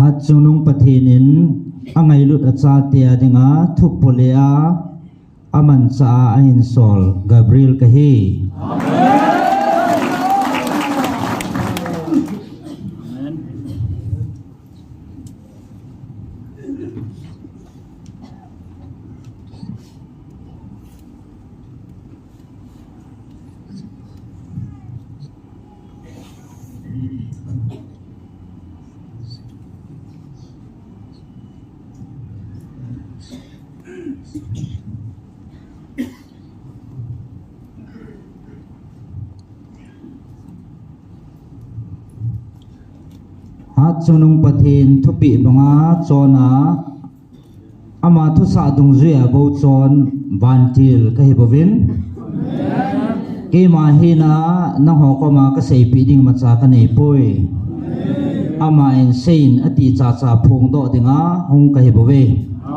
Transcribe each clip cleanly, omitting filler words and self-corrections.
hat chunung pathinin angai lut acha tia dinga thupolea aman cha ahin sol Gabriel kahi hat chunung pathin thupi banga chona ama thu sa dung zia bo chon bantil kahi bovin ke ma hina na ho ko ma ka sei pi ding ma cha ka nei poi ama en sein ati cha cha phung do dinga hong kahi bove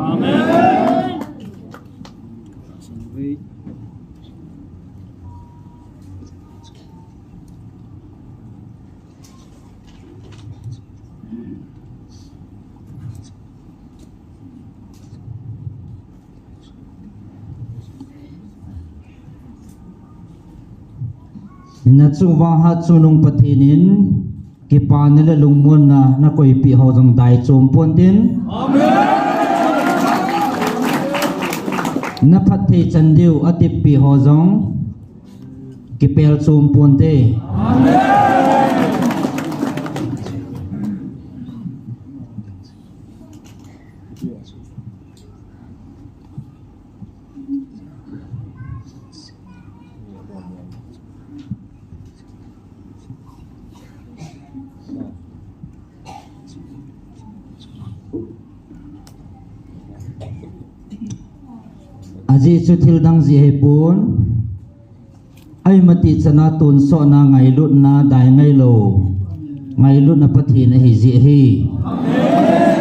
amen na chuwa ha chunung pathinin ki panela lungmon na koi pi ho jong dai chom pon tin amen na phathe chandiu atip pi ho jong ki pel chom pon te amen aji chuthil dang ji hepun ai mati chana tun so na ngai lut na dai ngai lo ngai lut na pathi na hi ji hi amen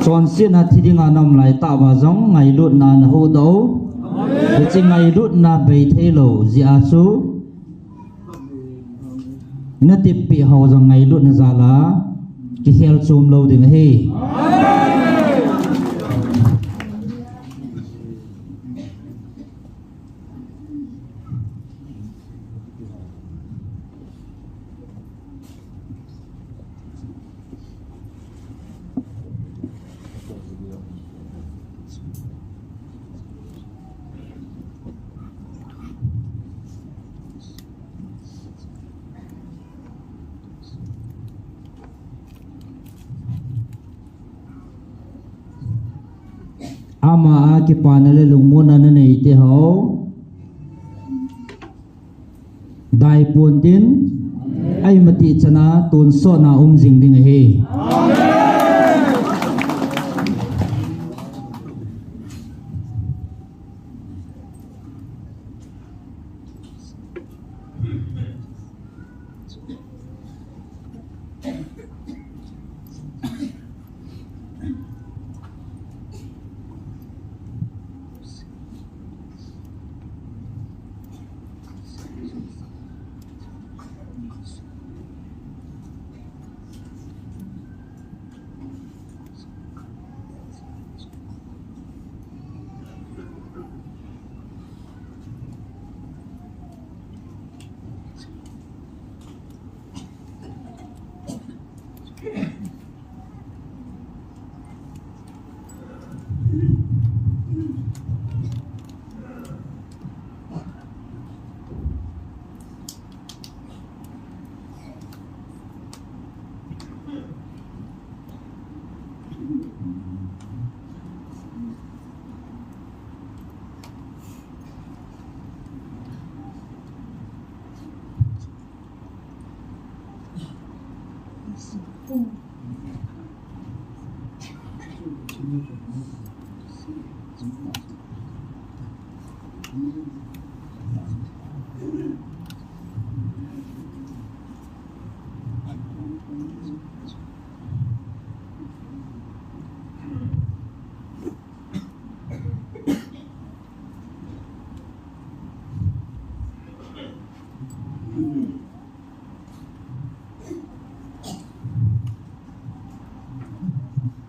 chon si na thidinga nam lai ta wa jong ngai lut na na ho do amen chi ngai lut na bei thelo ji a chu na tip pi ho jong ngai lut na zala ki hel chum lo ding hi ama ki panale lungmon na nei te ho dai pon tin ai mati chana tun so na jing ding he amen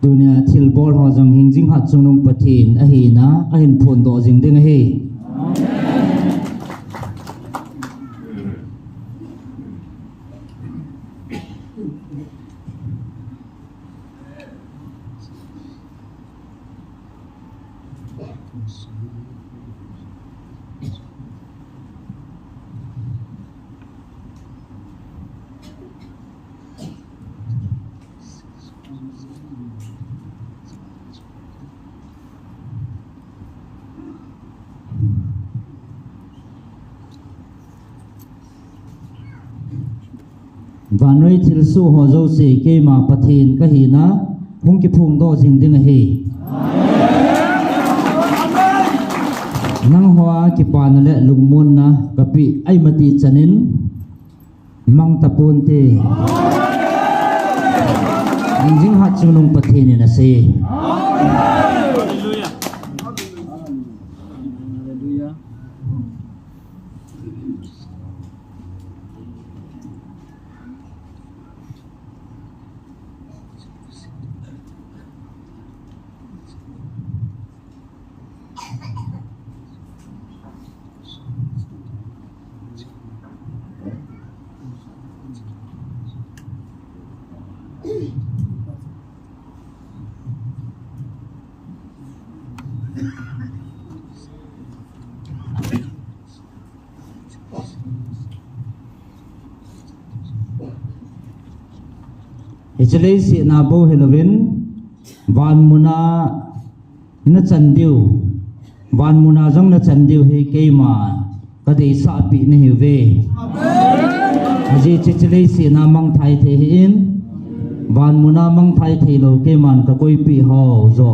dunia thil bol ho jong hing jing hat chung nong pathin a hi na a hin phun do jing ding hi và nơi thil su ho zo se ke ma pathin ka hi na hung ki phung do jing ding hi nang hoa ki pan le lung mun na ka pi ai mati chanin mang tapun te jing hat chung nong pathin na se Ichalei si na bo Halloween van muna na chandiu van muna jong na chandiu he keima kadei sa pi ne hive aji chichalei si na mang thai the in van muna mang thai the lo keman ka koi pi ho zo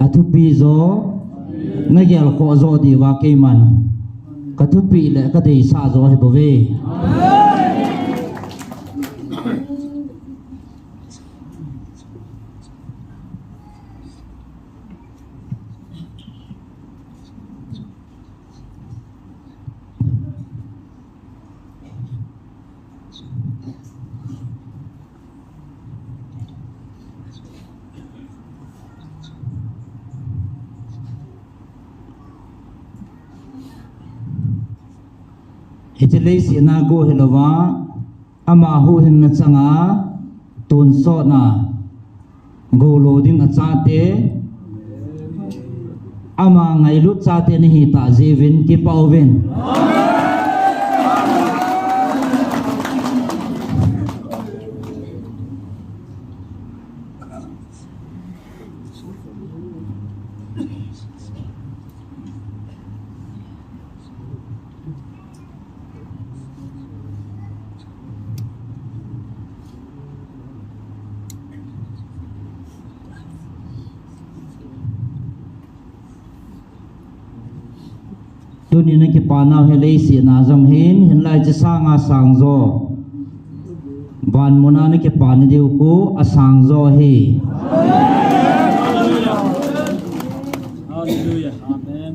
athu pi zo na gel ko zo di wa keman ka thu pi le kadei sa zo he bo ve Ichalei si na go helowa ama hu hin na changa tun so na go loading acha te ama ngai lut cha te ni hi ta jevin ki pauven tu ni na ki pa na helei si na jam hin lai cha sa nga sang zo ban mona na ki pa ni deu ko asang zo hi hallelujah amen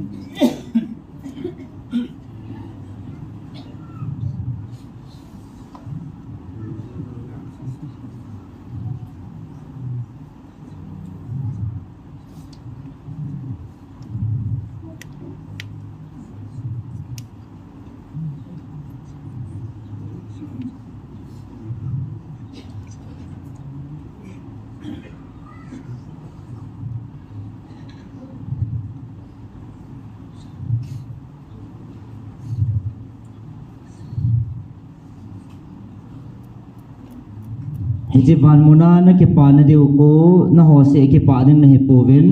Hiji van muna na ki pa na deu ko na ho se ki pa ding na hi povin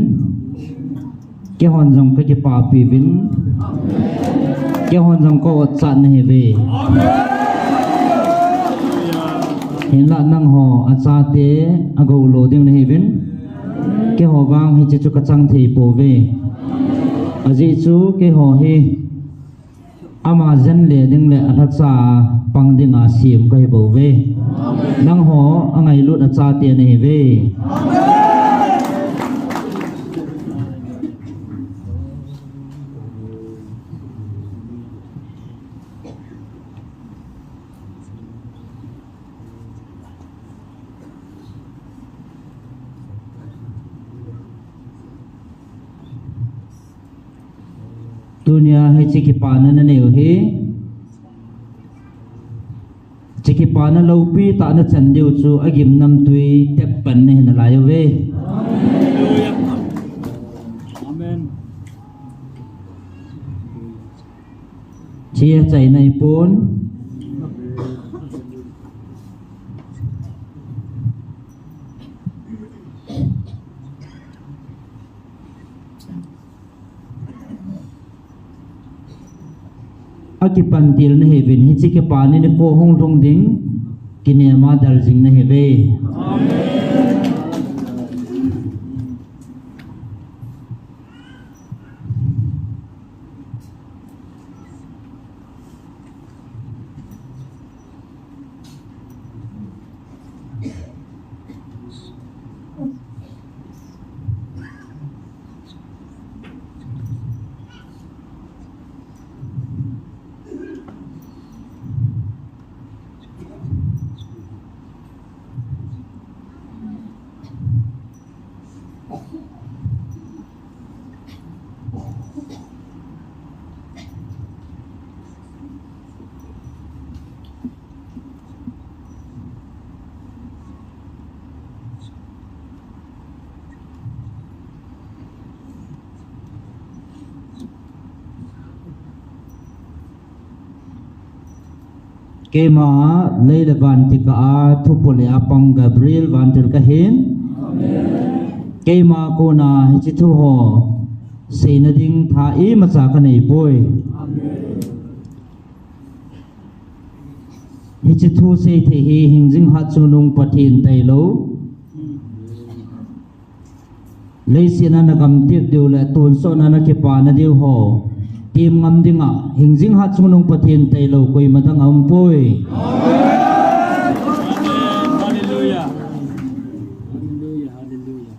ke hon jong ka ki pa pi vin ke hon jong ko cha na hi ve hin la nang ho a cha te a go lo ding na hi vin ke ho wang hi chu ka chang thei po ve a ji chu ke ho hi ama jan le ding le a cha pang ding a sim ka hi bo ve nang ho angai lut a cha te nei ve hi chikipana na neu hi chikipana lopi ta na chandeu chu agim nam tui tekpan ne na layo ve Amen. chia chai nai pon akipantil na hevin hi chikipani ne ko hong thong ding kinema daljing na heve kema leila vantika a thupole apang Gabriel vantil kahin kema ko na hichitu ho seinading tha e macha ka nei poi hichitu se the hi hingjing ha chunung pathin tailo leisina na kam tir deu la tun so na ke pa na deu ho tim ngam dinga hingjing ha chunung pathin tailo koi madang am poi Hallelujah. Hallelujah. Hallelujah.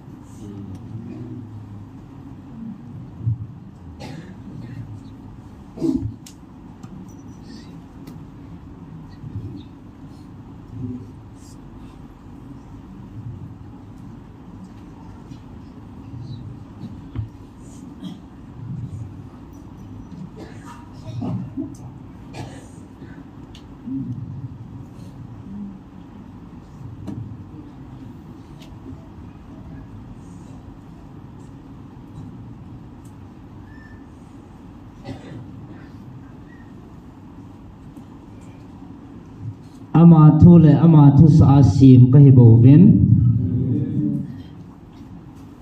ama thu le ama thu sa sim ka hi bo ven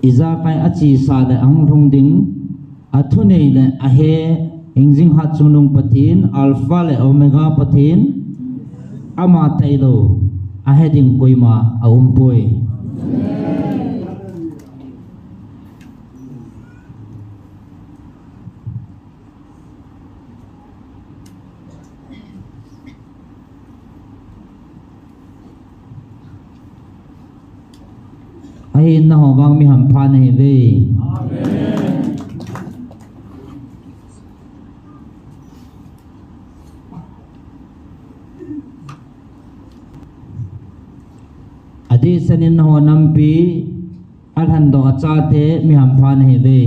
iza kai achi sa le ang thong ding athu nei le a he hingjing ha chunung pathin alpha le omega pathin ama tailo a he ding koima a poi ai na ho wang mi ham pha nei ve adi sanin ho nampi alhan do acha te mi ham pha nei ve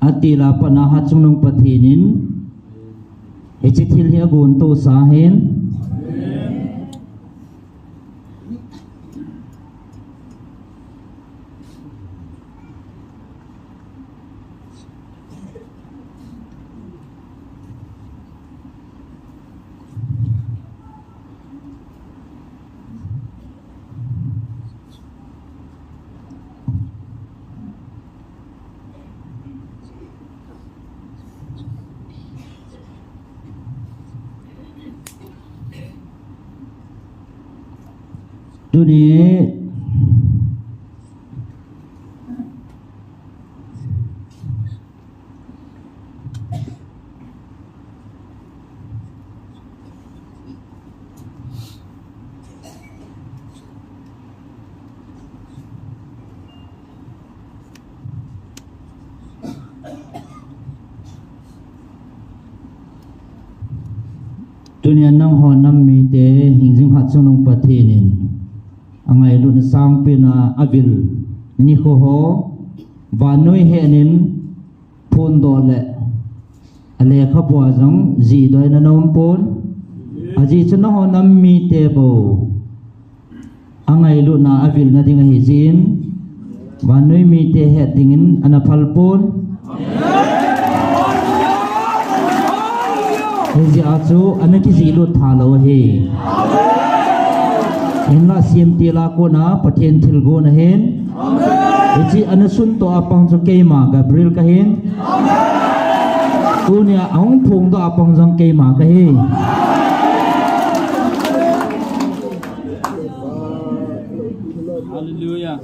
atila panahat sunung patinin ichitil hi agun to sahin Dunia nang honam mi te hingjing hat sunung patinin angai lu sang pina abil ni ho ho vanoi henin phun dole ale khabwa jang ji doi na nom pon aji chuna ho nam mi te bo angai lu na abil na ding hi jin vanoi mi te he dingin ana phal pon Hezi acu anak kisi lu thalo he Inla siam tila ko na patien tilgo na hen Iji anasun to apang so keima Gabriel kahin Unia aung pung to apang jang keima kahin Hallelujah.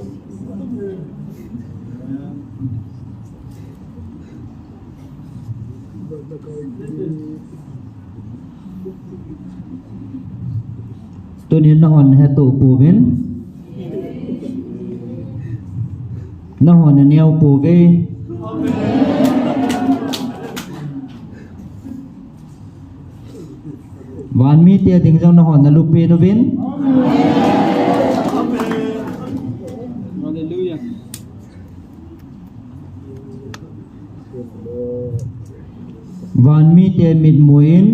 Tunin nahon he tu puvin nahon niau puve wan mi te ding jang nahon na lupe no vin Hallelujah. wan mi te mit muin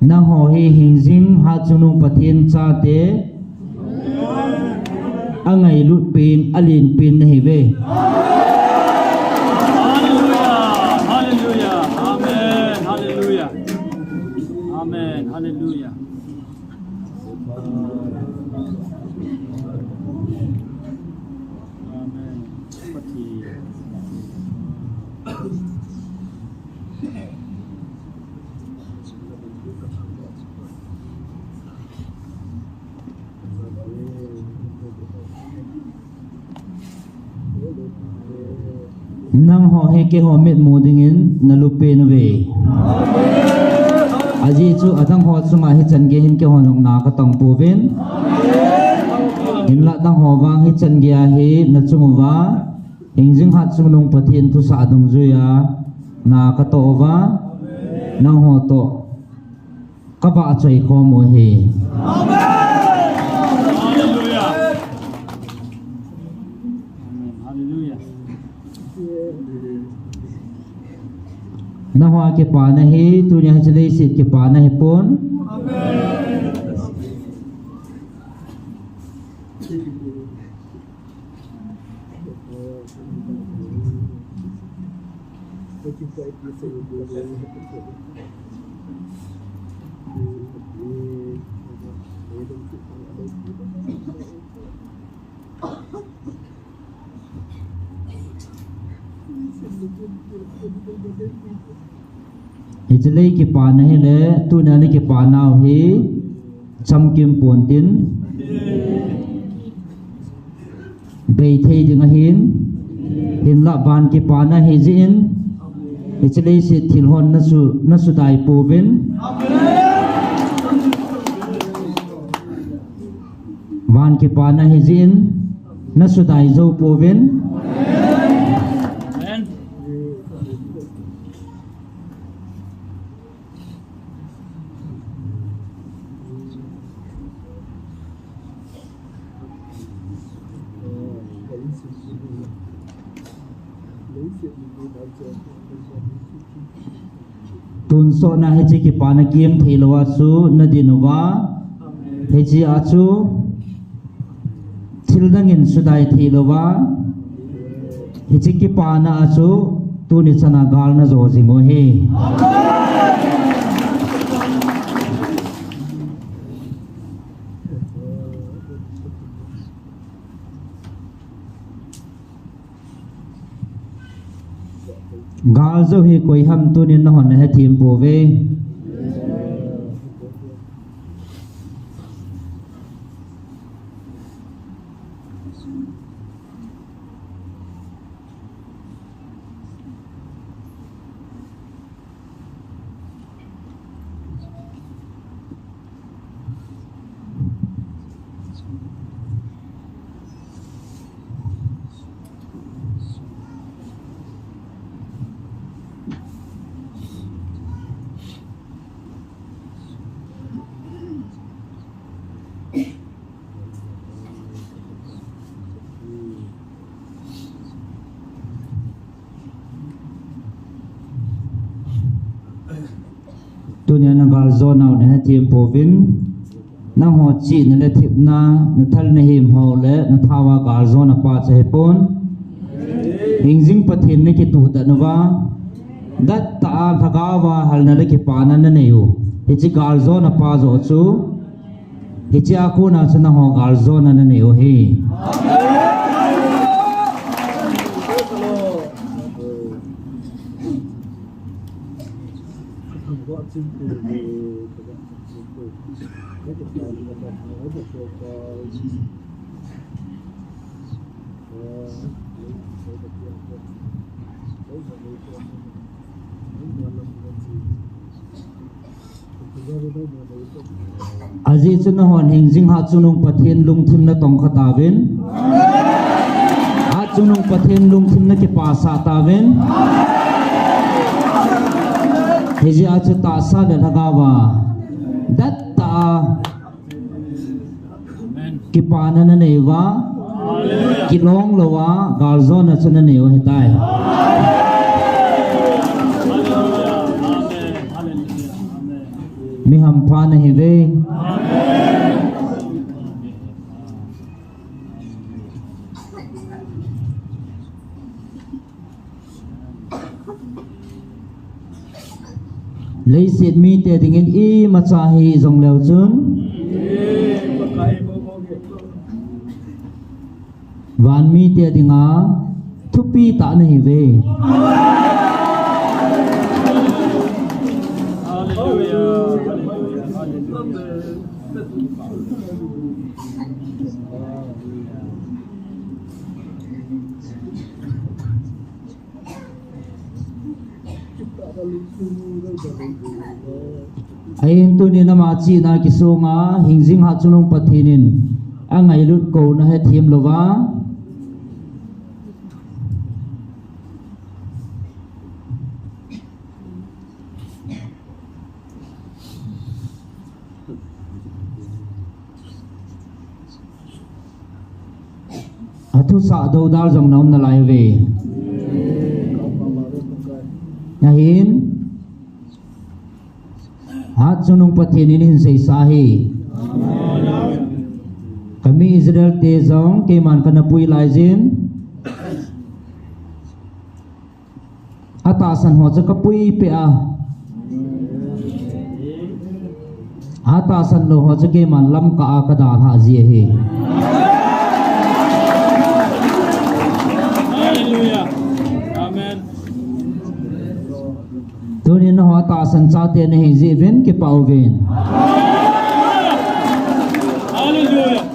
na ho hi hingjing ha chunung pathin cha te angai lut pin alin pin hi ve Hallelujah. Hallelujah. Amen. Hallelujah. Amen. Hallelujah. Amen. Pati. nang ho he ke ho met mo dingin na lupe no ve aji chu adang ho chunga hi chan ge hin ke ho nong na ka tong pu vin in la dang ho wang hi chan ge hi na chung wa hingjing hat chung nong pathin tu sa dong zu ya na ka to wa nang ho to ka ba chai kho mo he Hallelujah. Amen. Hallelujah. na ho ke pa na hi tu nya chle sit ke pa na hi pon Ijlei ki pa na hi le tu na ni ki pa na hi cham kim pon tin bei thei ding a hin la ban ki pa na hi jin ijlei si thil hon na su dai pu vin van ki pa na hi jin na su dai zo pu vin Amen. tun so na hechi ki pana kim thilwa chu nadinwa hechi achu thildangin sudai thilwa hechi ki pana achu tuni chana gal na zo jingo he gal zo hi koi ham tunin na hon he thim po ve tunia na gal zo naw ne thim po vin na ho chi ne le thip na na thal ne him ho le na thawa gal zo na pa che pon hingjing pathin ne ki tu da nawa dat ta thagawa hal na le ki pa na ne yu hi chi gal zo na pa zo chu hi chi a ku na chu na ho gal zo na ne yu hi aji chu na hon hingjing ha chunung pathin lung thim na tong khata vin ha chunung pathin lung thim na ki pa sa ta vin heji a chu ta sa de lagawa dat ta ki pa na na nei wa ki long lo wa gal zo na chu na nei wa hetai mi ham pha na hi ve lấy xiết mi tê tình in y mà cha hi dòng leo chun van mi tê tình á thu pi ta này về ayin tu ni nama chi na kisunga hingjing ha chunung pathinin angai lut ko na he thim lova athu sa do dal jong nom na lai ve yahin hat chunung pathinin hin sei sahi kami Israel te jong ke man kana pui lai jin ata san ho cha ka pui pe a ata san lo ho cha ke man lam ka a ka da tha ji he hallelujah amen tunin ho ta san cha te ne ji ven ke pau ven hallelujah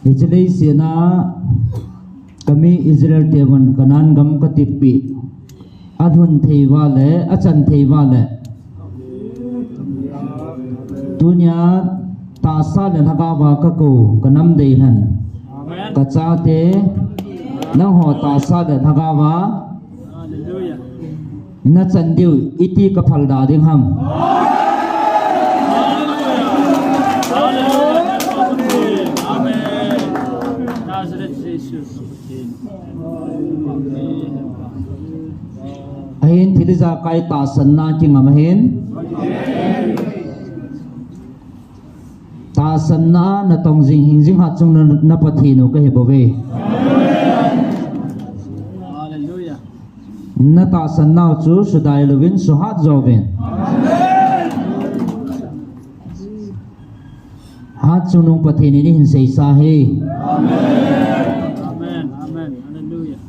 Ijlei sina kami Israel tewan kanan gam katipi adhun theiwa le achan theiwa le dunia ta sa le hagawa ka ko kanam dei han Amen. ka cha te nang ho ta sa le hagawa Hallelujah. na chan diu iti ka phal da ding ham Hallelujah. Amen. Nazareth Jesus. ahin thiliza kai ta san na ki ngam hen ta san na na tong jing hing jing ha chung na pathi no ka he bowe Hallelujah. na ta san na chu sudai lovin suhat joven hat chunung pathi ni hin sei sa he Amen. Amen. Hallelujah.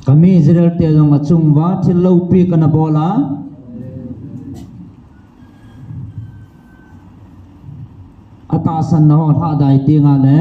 kami Israel te jong achung wa thil lo pi kana bola ata san na ho tha dai tinga le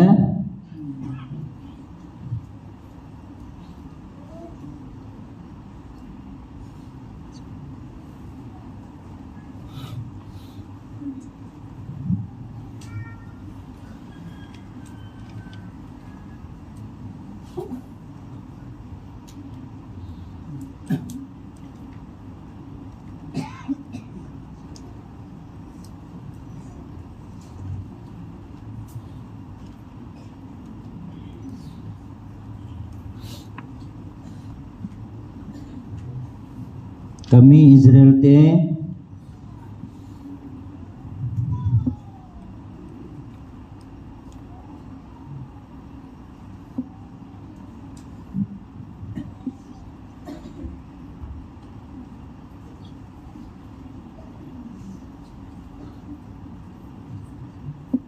kami Israel te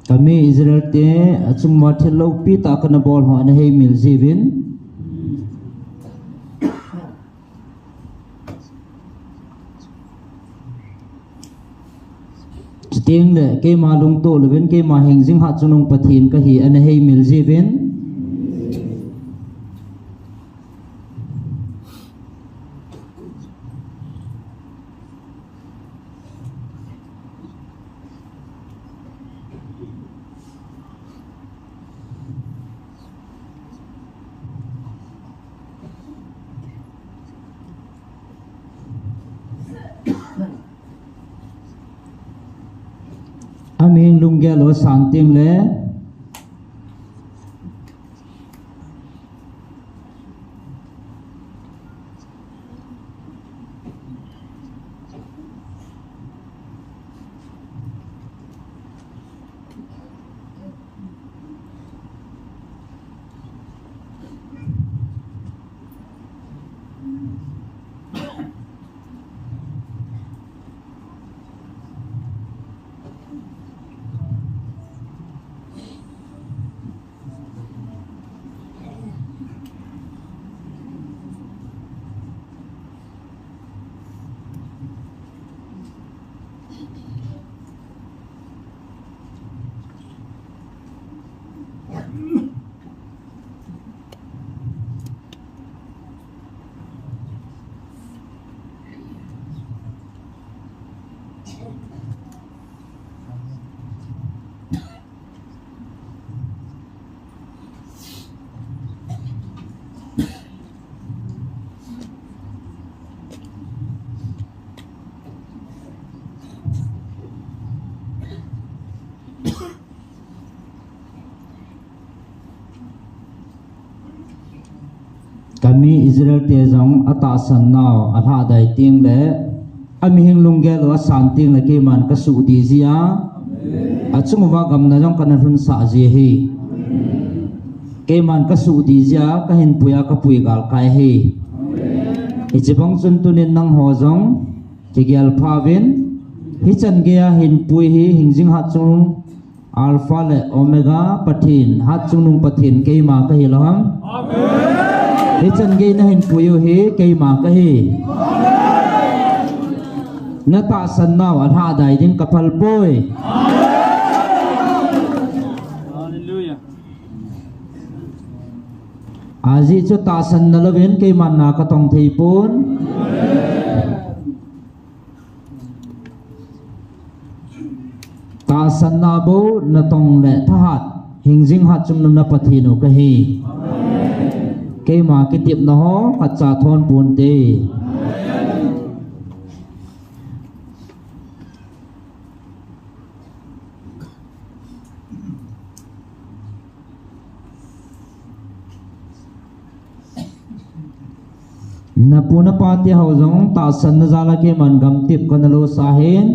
kami Israel te achung wa thil lo pi ta kana bol ho na he mil jivin tiếng le ke ma lung to levin ke ma heng jing ha chunung pathin ka hi an hei mil jivin aming lungge lo santing le kami Israel te jong ata san naw atha dai ting le ami hing lungge lo san ting le ke man ka su di zia achung wa gam na jong kana hun sa je hi ke man ka su di zia ka hin puya ka pui gal kai hi ichibang chun tunin nang ho jong tigyal phawin hi chan ge a hin pui hi hingjing ha chung alpha le omega pathin ha chung nung pathin ke ma ka hi lo ham hi chan ge na hin puyo hi ke ma ka hi na ta san naw at ha dai ding kapal poi Hallelujah. aji chu ta san na lovin ke man na ka tong thei pun ta san na bo na tong le tha hat hing jing hat chum na pathi no ka hi ke ma ke tip na ho khat cha thon pun te na puna pati hau zong ta san na zala ke man gam tip ka na lo sahin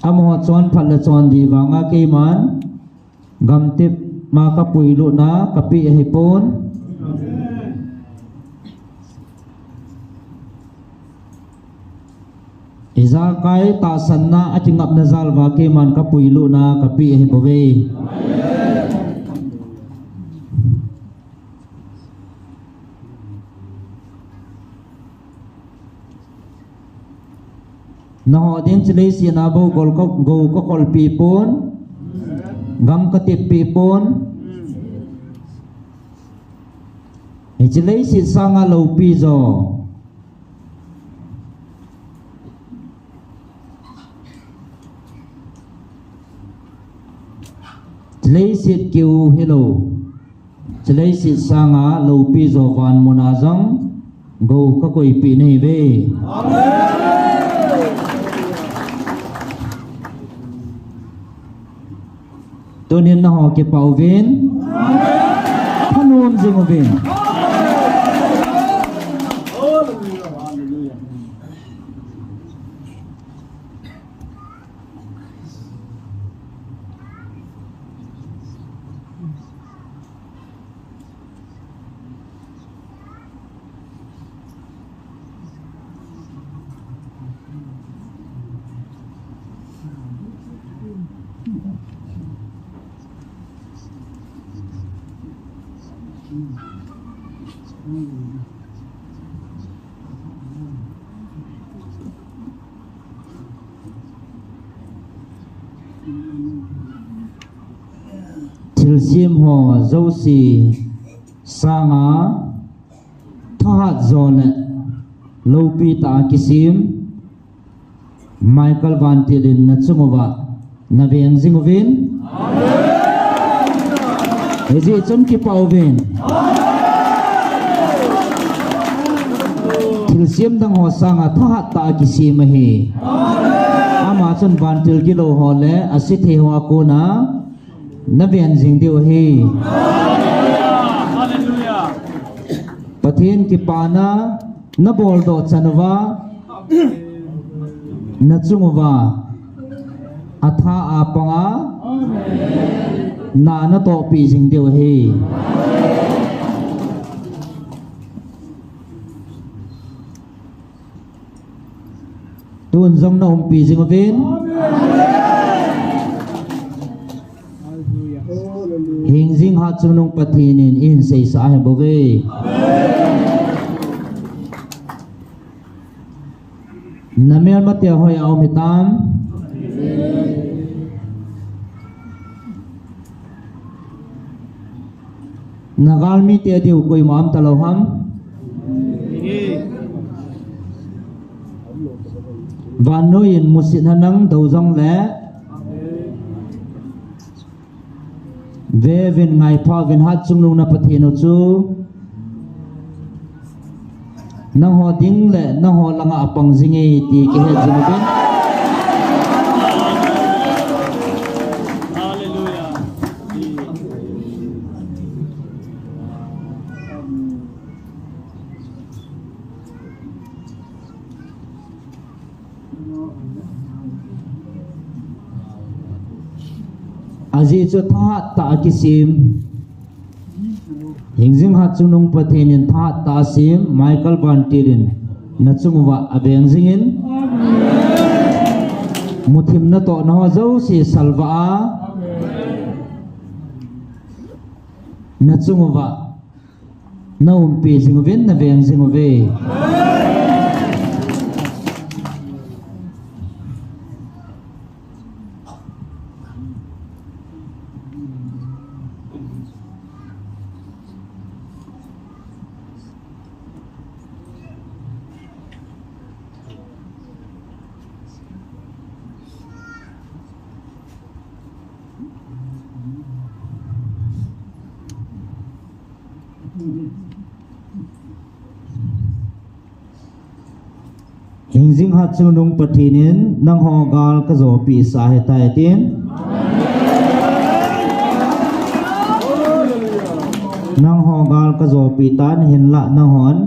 amo chon phat la chon di wanga ke man gam tip ma ka pui lu na ka pi hi pon iza kai ta san na atingap na zalwa ke man ka pui lu na ka pi hi bove na ho din chile si na bo gol ko go ko kol pi pon gam ka tip pi pon e chile si sanga lo pi zo chile si kiu hello chile si sanga lo pi zo van monazang go ka koi pi nei ve tunin na ho ke pau vin thanum jing vin Hallelujah. thil sim ho zo si sanga thahat zone lo pi ta kisim Michael Van Tilin na chungova na veng zingovin amen ezi chon ki pauvin thil sim dang ho sanga thahat ta kisim hi ama chon Van Til ki lo ho le asithi ho ko na na vian jing diu hi Hallelujah. pathin ki pana na bol do chanwa na chungwa atha apanga na na to pi jing diu hi tun jong na pi jing vin hing jing ha chunung pathin in sei sa he bove namel mate hoy au mitam nagal mi te diu koi mam taloham vanoin musit hanang dozong le ve vin ngai pha vin hat chunung na pathino chu na ho ding le na ho langa apang jinge ti ke he jing ben Hallelujah. aji chu tha ta kisim hingjing ha chunung pathenin tha ta sim Michael Van Tilin na chungwa abeng jingin muthim na to na ho zo si salwa na chungwa na umpi singuvin na veng singuve Hingjing hat chunung pathinin nang hogal ka zo pi sa he tai tin nang hogal ka zo pi tan hin la na hon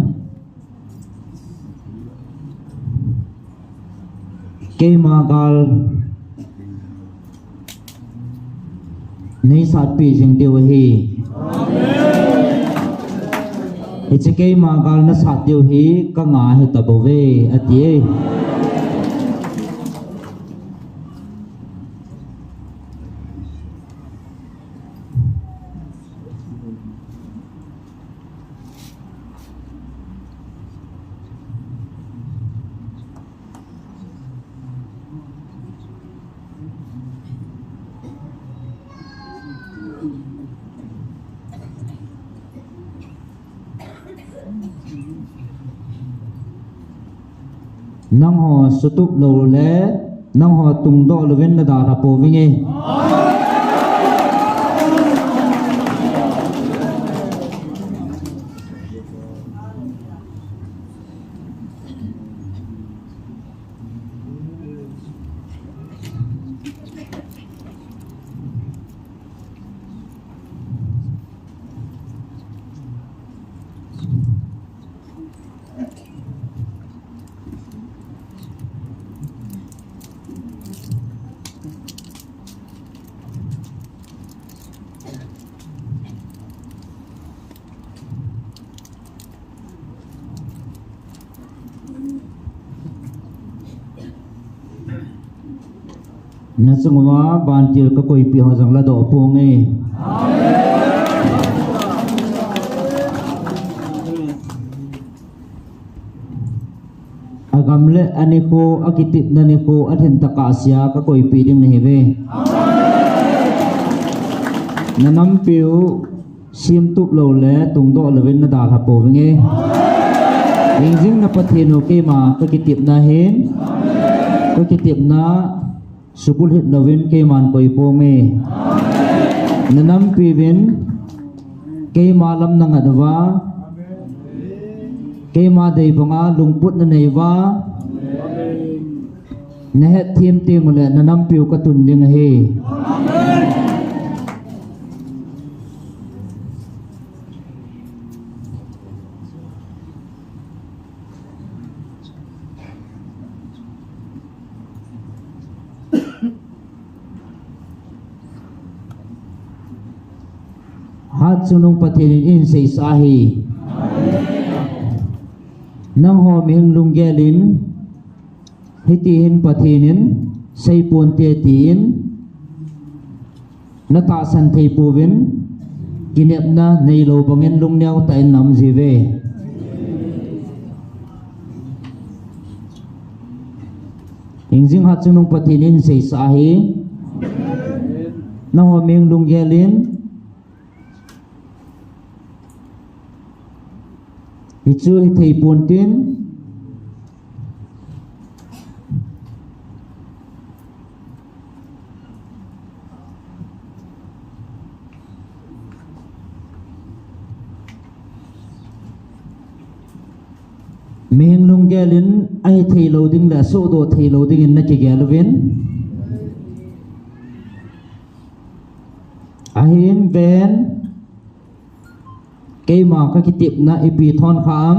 ke magal nei sat pi jing deu hi Ichike magal na satiu hi ka nga he tabove atie nang ho sutup lo le nang ho tung do lo ven na da ra po vinge na sungwa bantil ka koi pi ho jang la do po nge agamle aniko akitip na niko athen takasya ka koi pi ding na heve nanam piu sim tup lo le tung do le ven na da tha po nge jing na pathino ke ma ka kitip na hen ka kitip na Supul hit lovin ke man koi po me nanam pivin ke malam nang adwa ke ma dei banga lungput na neiwa nehet thiem te mule nanam piu ka tun ding he hat sunung patinin in say sahi nang ho mihing lunggelin hitihin patinin say puntiyatiin natasan tay puvin kinep na nailo bangin lungniaw tayo nam zive ingjing hat sunung patinin say sahi nang ho mihing lunggelin Ichu hitay puntin mihing lunggelin ay thay loading la so do thay loading in nakigalvin ahin ben kay ma ka kitip na ipi thon kham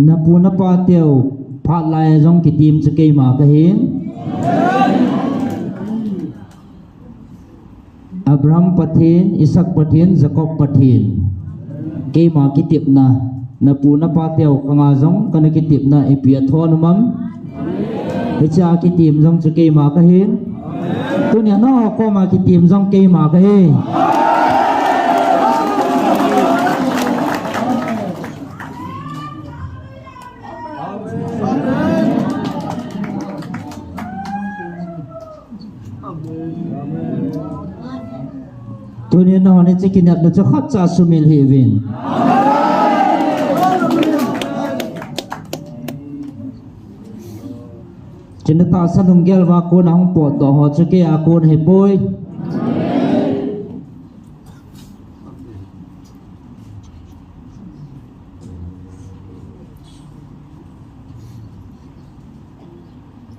na pu na pa teo phat lai jong kitim se kay ma ka hin Abraham pathin Isaac pathin Jacob pathin ke ma ki tip na pu na pa teo kanga jong kana ki tip na ipia thon mam cha ki tim jong chu ke ma ka hin tu nya no ko ma ki tim jong ke ma ka he tu nya no ne chikin at no cha khat cha sumil he win Cinta sanunggel wakun ang po doho cuki akun hepoy.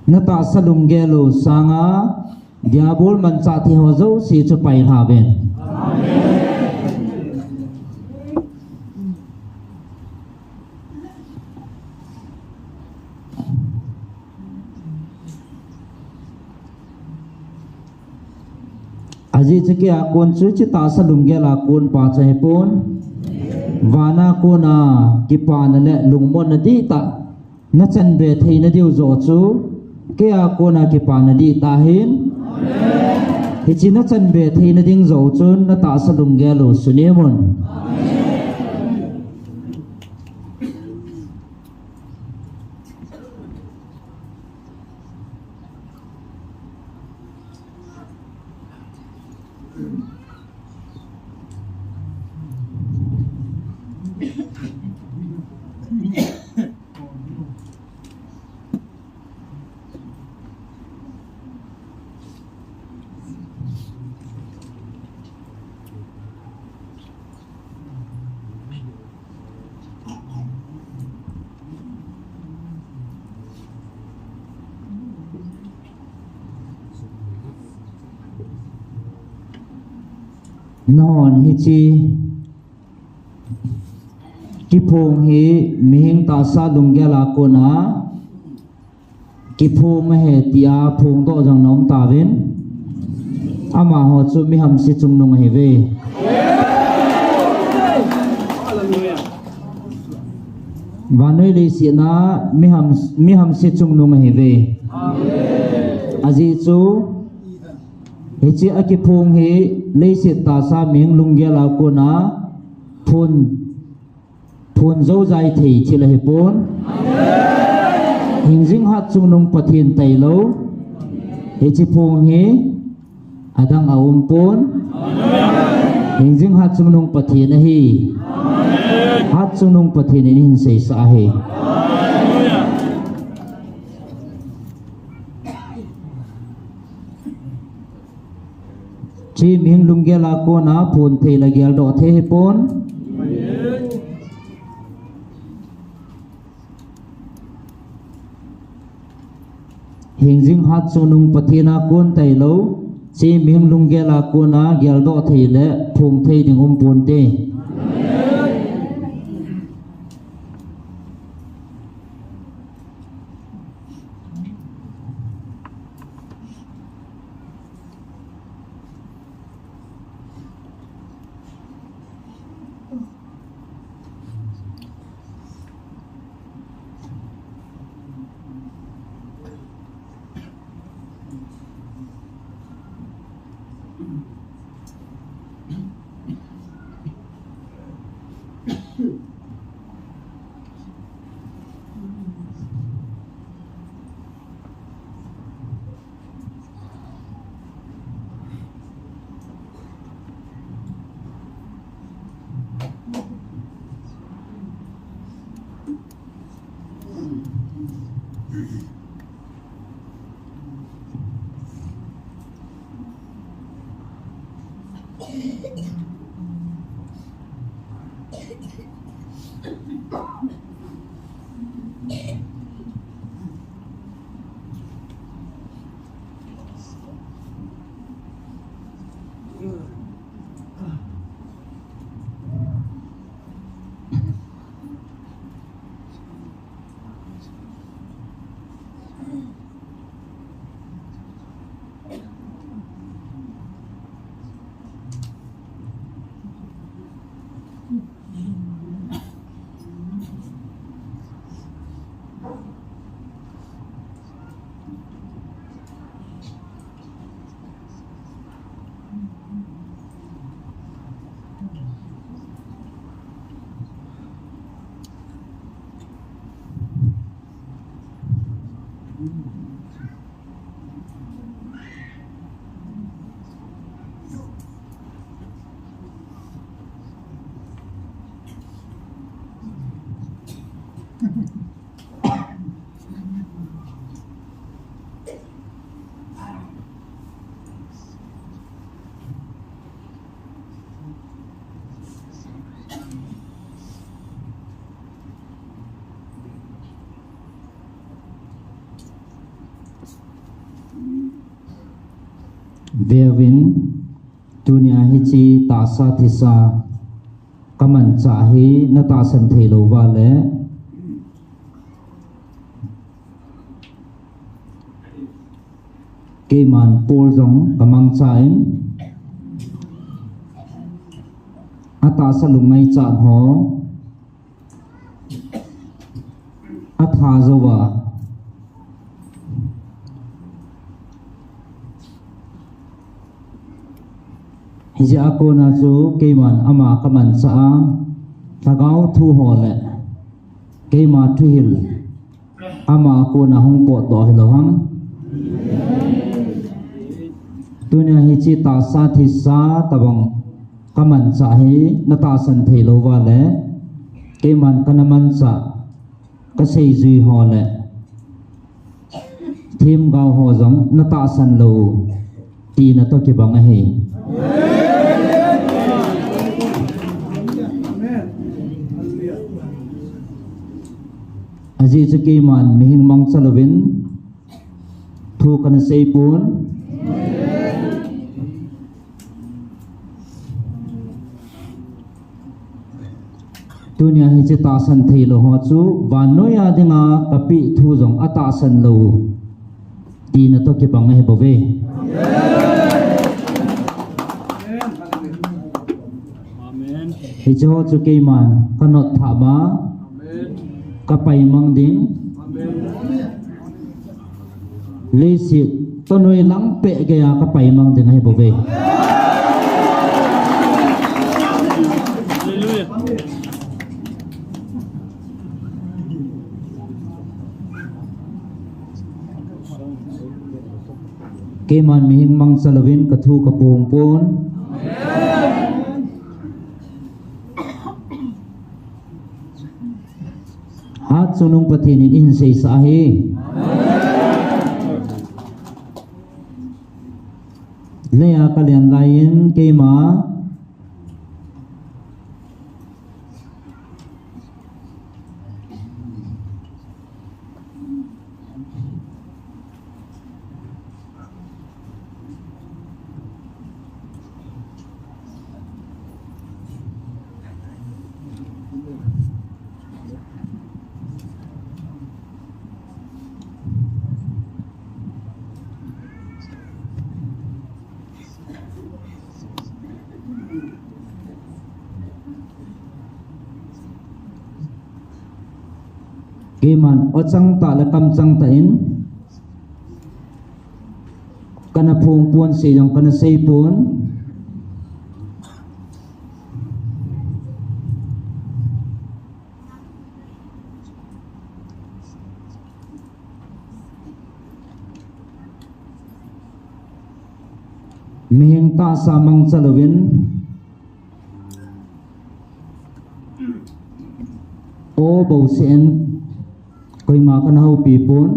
Nata sanunggelu sanga diabol mencati hozo si cupai haben. Aji ciki akun cuci tasa lunggel akun paca hepon wana kuna kipan le lungmon nadi ta na chan be thei na diu zo chu ke akun kipan nadi tahin hichi na chan be thei na ding zo chun na tasa lunggel sunemon non hichi kipong hi mihing tasa lunggel akuna kipong mehe tia phung to jang nom tawin ama ho chu mi ham si chung nung heve vanoi le si na mi ham si chung nung heve aji chu hichi akipong hi leisit ta sa ming lunggel akuna phun zo jai thei thila hepon hingjing hat chungnung pathin tailo hichi phung hi adang aumpon hingjing hat chungnung pathin hi hat chungnung pathin in hin sei sa he chi ming lunggel akuna phun thei la gel do the hepon hingjing hat chunung pathina kun tailo chi ming lunggel akuna gel do thei le phung thei ding pun te Verwin dunia hici tasa thisa kaman chahi na tasan thelo wale keman polzong kamang chain atasa lumai chan ho atha zawa hiji ako na chu keman ama kaman cha tagaw thu hole kema thu hil ama ako na hong po to hiloham dunia hiji ta sa thisa tabang kaman cha hi natasan thelo wale keman kanaman cha kasei zui hole thim gaw ho jong natasan lo ti na to ki bang a hi Aji sekiman mihing mang salawin thu kana seipun dunia hiji tasan thelo ho chu vanoya dinga kapi thu jong atasan lo ti na to ki bang he bove Amen. hiji ho chu keman kanot thama kapai mang ding lesi tonoi lang pe kaya kapai mang ding hai bove Hallelujah. keman mihing mang salawin kathu kapung pun hat sunung patinin insay sahi leya kalian lain kema keman ochang ta la kam chang ta in kana phung puan se jong kana sei pun mihing ta samang salawin o bau sen koi makan hau pipun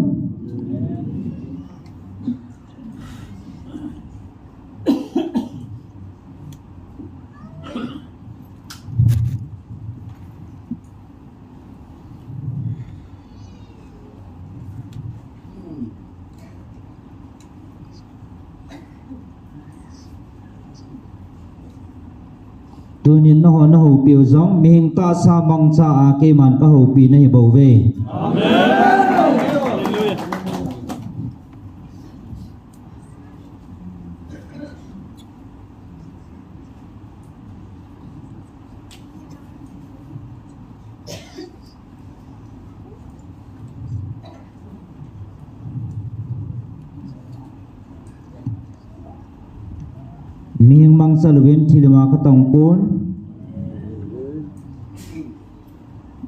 tunin no ho piu zong mihing ta samang cha a keman ka ho pi nei bau ve Amen. Hallelujah. mihing mang salawin thilma ka tong pun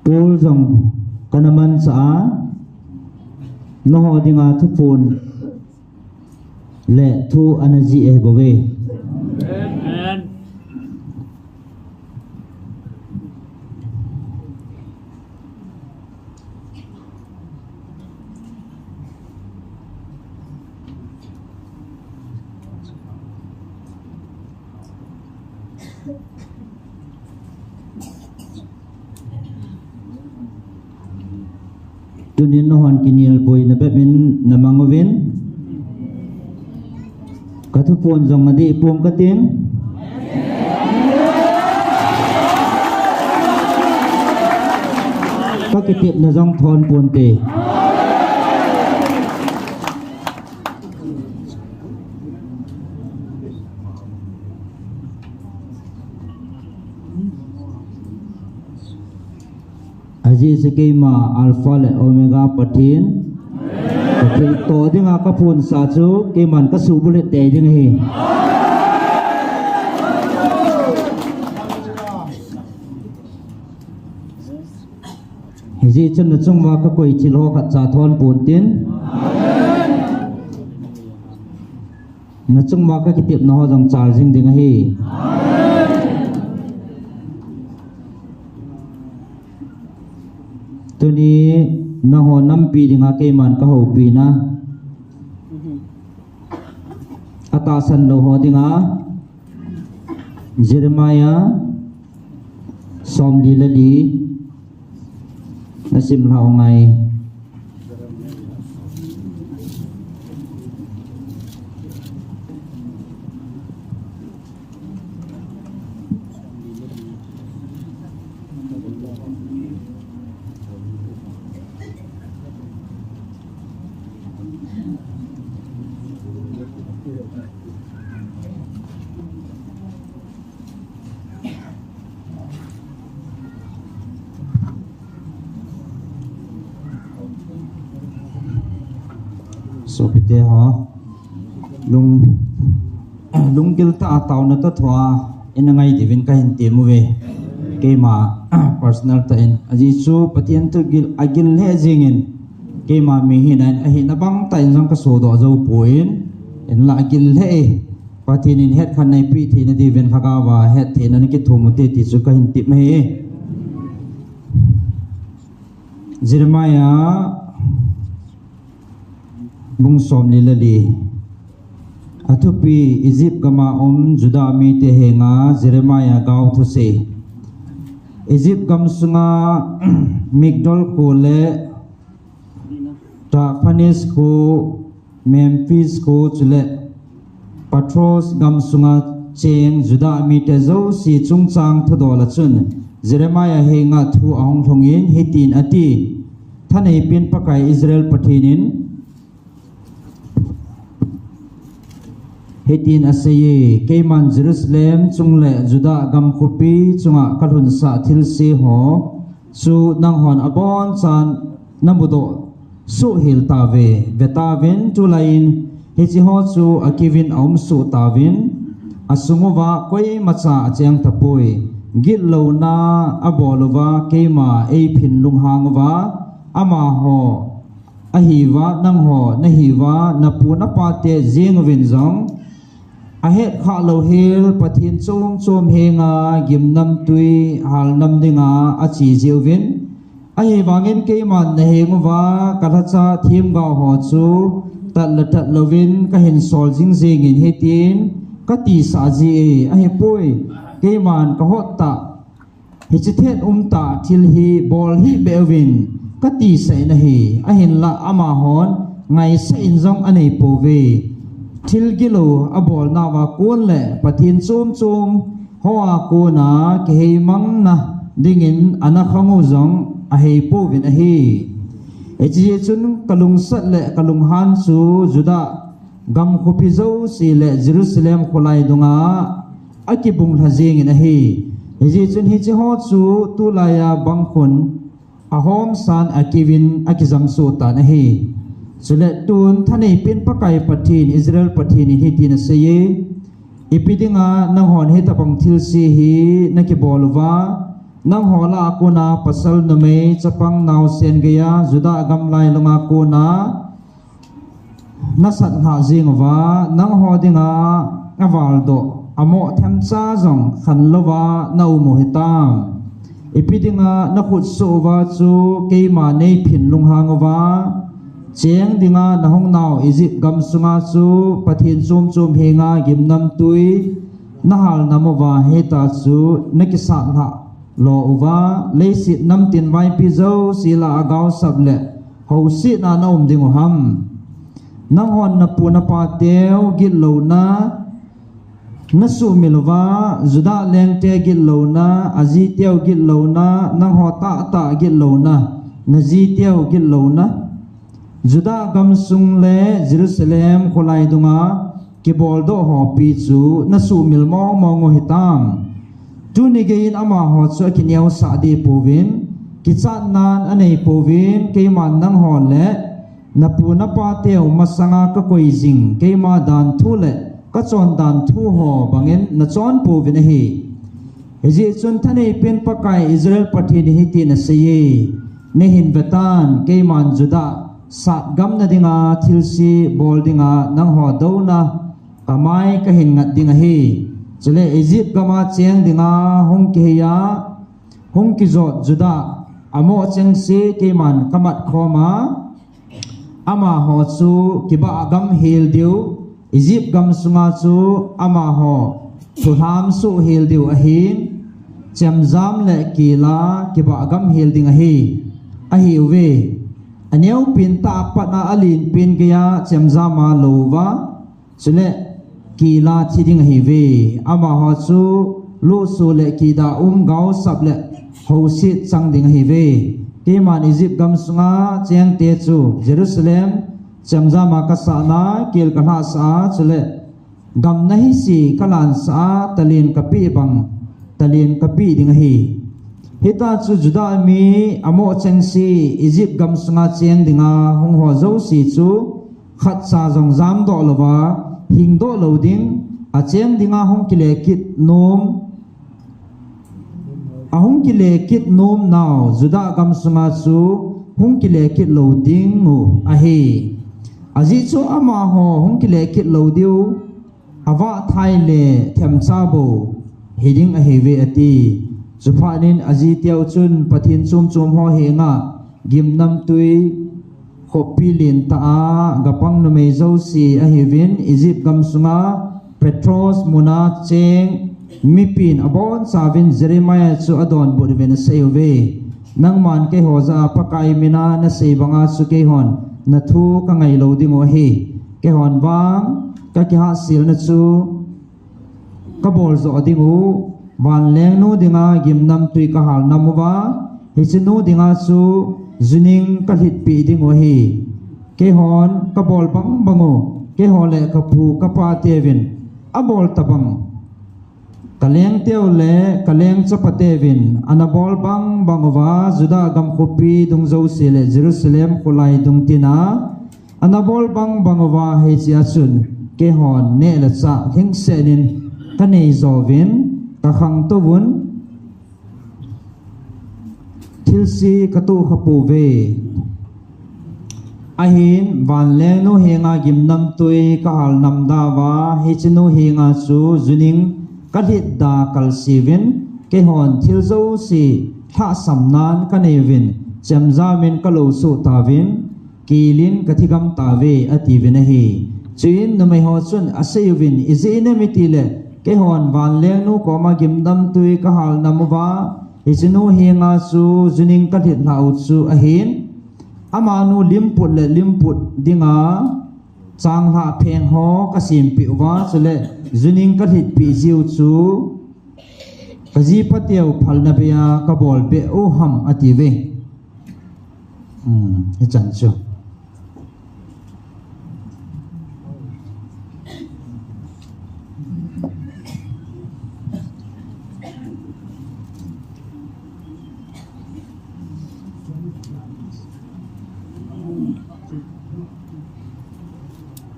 pul zong kanaman sa no ho dinga thu phun le thu anaji e bowe Amen. tunin no hon kinil boy na bebin na mangovin kathu phun jong adi pum katin kakitip na jong thon pun te Aji sekema alpha le omega patin patin to dinga ka phun sa chu ke man ka su bule te ding hi Hiji chen na chung ma ka koi chil ho khat cha thon pun tin na chung ma ka kitip na ho jong chal jing ding hi tu ni na ho nam pi dinga ke man ka ho pi na ata san lo ho dinga Jeremiah som li la li na sim lao ngai so pite ha lung gil ta taw na ta thwa inangai divin ka hin te mu ve ke ma personal ta in aji chu patien tu gil agil le jingin ke ma mi hinan a hin abang ta in jong ka so do zo puin in la agil le patien in het khan nai pi thi na divin kha wa het the na ni ki thu mu te ti chu ka hin ti me Jeremiah bung som ni lali athupi Egypt kama Juda mi te henga Jeremiah gaw thu se Egypt kam sunga Migdol ko le Taphanes ko Memphis ko chule Patros gam sunga cheng Juda mi te zo si chungchang thodol chun Jeremiah henga thu ahong thongin hitin ati thanei pin pakai Israel pathinin Hitin asaye keiman Jerusalem chungle Juda gam khupi chunga kalhun sa thil se ho su nang hon abon chan namudo su hil tave vetavin tulain hichi ho chu akivin om su tavin asungova koi macha acheng tapoi git lo na abolova keima e phin lunghangwa ama ho ahiwa nang ho nahiwa napuna pate jengwin jong ahet kha lo hel pathin chom chom henga gimnam tui hal nam dinga achi jewin ai wangin ke man na hengwa kalacha thim ga ho chu tat lovin ka hin sol jing jing in hetin kati sa ji ai poi ke man ka hotta hi chithet ta thil hi bol hi bewin kati sai na hi ahin la ama hon ngai sa in jong anei pove thil gilo abol na wa kon le pathin chom chom hoa ko na ke hei mang na dingin ana khangu jong a hei po vin a hi echi chun kalung sat le kalung han chu Juda gam khopi zo si le Jerusalem kholai dunga akibung thajing in a hi echi chun hi chi ho chu tu la ya bang khun a hom san akivin akizam su ta na hi Sulet tun thani pin pakai pathin Israel pathin hi tin saye ipidinga nang hon he tapang thil si hi nakibolwa nang hola akuna pasal name chapang naw sen gaya Juda gam lai lunga kuna na sat ha jing wa nang ho dinga awal do amo them cha jong khan lowa nau mo hitam ipidinga na khut so wa chu ke ma nei phin lung hang wa cheng dinga na hong nau Egypt gam sunga chu pathin chum chum henga gimnam tui nahal namova heta chu nakisa ha lo uwa leisit nam tin vai pi zo sila agaw sable ho si na nom ding ham nang hon na pu na pa teu git lo na nasu milwa juda leng te git lo na aji teu git lo na nang ho ta git lo na naji teu git lo na juda gam sung le Jerusalem kholai dunga kibol do ho pi chu na su mil mo ngo hitam tu ni gein ama ho chu kinyau sa di povin kichat nan anei povin ke man nang ho le na pu na pa teu masanga ka koi jing ke ma dan thu le ka chon dan thu ho bangen na chon povin hi eji chun thane pen pakai Israel pathin hi ti na sei ne hin betan ke man juda sat gam na dinga thilsi bol dinga nang ho do na kamai ka hin ngat dinga hi chule Egypt gama cheng dinga hong ki ya hong ki zot juda amo cheng se ke man kamat khoma ama ho chu kiba gam hil diu Egypt gam sunga chu ama ho thuham su hil diu a hin chamzam le kila kiba gam hil dinga hi a hi we aneu pin ta patna alin pin gaya chamzama lova chule kila thiding hi ve ama ho chu lu su le kida gao sap le ho sit chang ding hi ve ke man Egypt gam sunga cheng te chu Jerusalem chamzama ka sa na kil ka ha sa chule gam nahi si kalan sa talin kapi bang talin kapi ding hi hita chu juda mi amo cheng si Egypt gam sunga cheng dinga hong ho zo si chu khat sa jong jam do lova hing do loading a cheng dinga hong kile kit nom a hong kile kit nom now juda gam sunga chu hong kile kit loading mu a hi aji chu ama ho hong kile kit loadiu awa thai le them cha bo hiding a hewe ati chupanin aji tiau chun pathin chum chum ho henga gimnam tui khopilin ta gapang no mei zo si a hivin Egypt gam sunga Petros muna cheng mipin abon savin Jeremiah chu adon budven seive nang man ke hoza pakai mina na seibanga chu ke hon na thu ka ngai lo ding o hi ke hon wang ka ki ha sil na chu ka bol zo ding u van leng nu dinga gimnam tui ka hal namuwa hi chinu dinga chu zuning ka hit pi ding o hi ke hon ka bol bang bango ke hole ka phu ka pa tevin a bol tabang kaleng teu le kaleng chapatevin anabol bang bangowa juda gam khopi dung zo sile Jerusalem kolai dung tina anabol bang bangowa he chia chun ke hon ne la cha hing senin ka nei zovin ka khang to bun thilsi katu khapu ve ahin van leng no henga gimnam tui ka hal nam dawa he chinu henga chu zuning kalit da kal sivin ke hon thil zo si tha samnan ka nevin chamzamin kalo su tawin kilin kathigam tawe ativin hi chuin namai ho chun aseyvin izina mitile ke hon van leng no koma gimnam tui ka hal namwa Isinu hinga su zuning kalit na utsu ahin amanu limput le limput dinga chang ha pheng ho kasim pi wa chule zuning kalit pi jiu chu kaji pateu phalna beya kabol be o ham ative he chan chu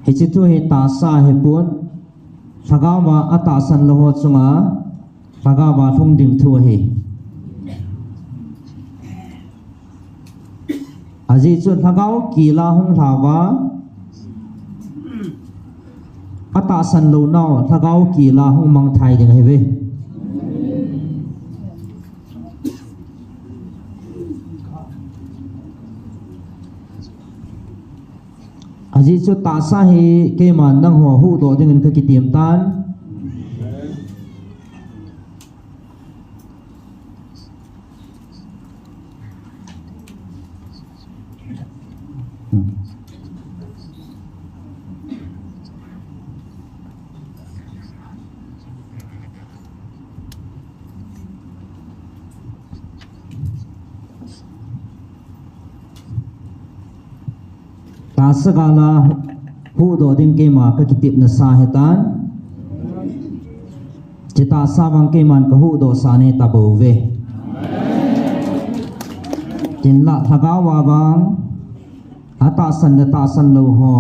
hichitu he ta sa he pun thagawa ata san lo chunga thagawa thung ding thu he aji chu thagaw kila hung thawa atasan lo nau thagau ki la hong mang thai ding heve aji chu ta sa hi ke man nang ho hu do ding ka ki tiam tan ta sagala hu do ding ke ma ka kitip na sa hetan chita sa bang ke man ka hu do sa ne ta bo ve tin la thagawa bang ata san lo ho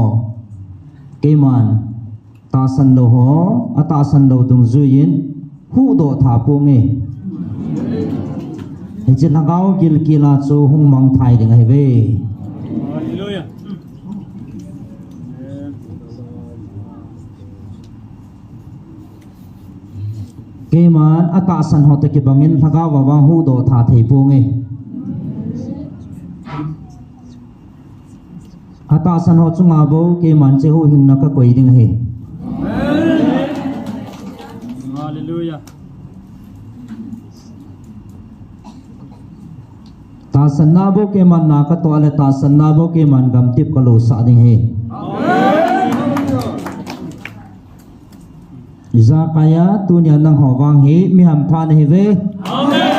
ke man ta san lo ho ata san lo tung zuyin hu do tha pu nge he chin thagau gil kila chu hung mang thai ding hai ve Hallelujah. ke man atasan ho te ke bangin thaga wa wang hu do tha thei pu nge atasan ho chunga bo ke man che hu hing na ka koi ding he Hallelujah. ta san na bo ke man na ka to ale ta san na bo ke man gam tip ka lo sa ding he Iza kaya tunya nang ho wang hi mi ham phan hi ve Amen.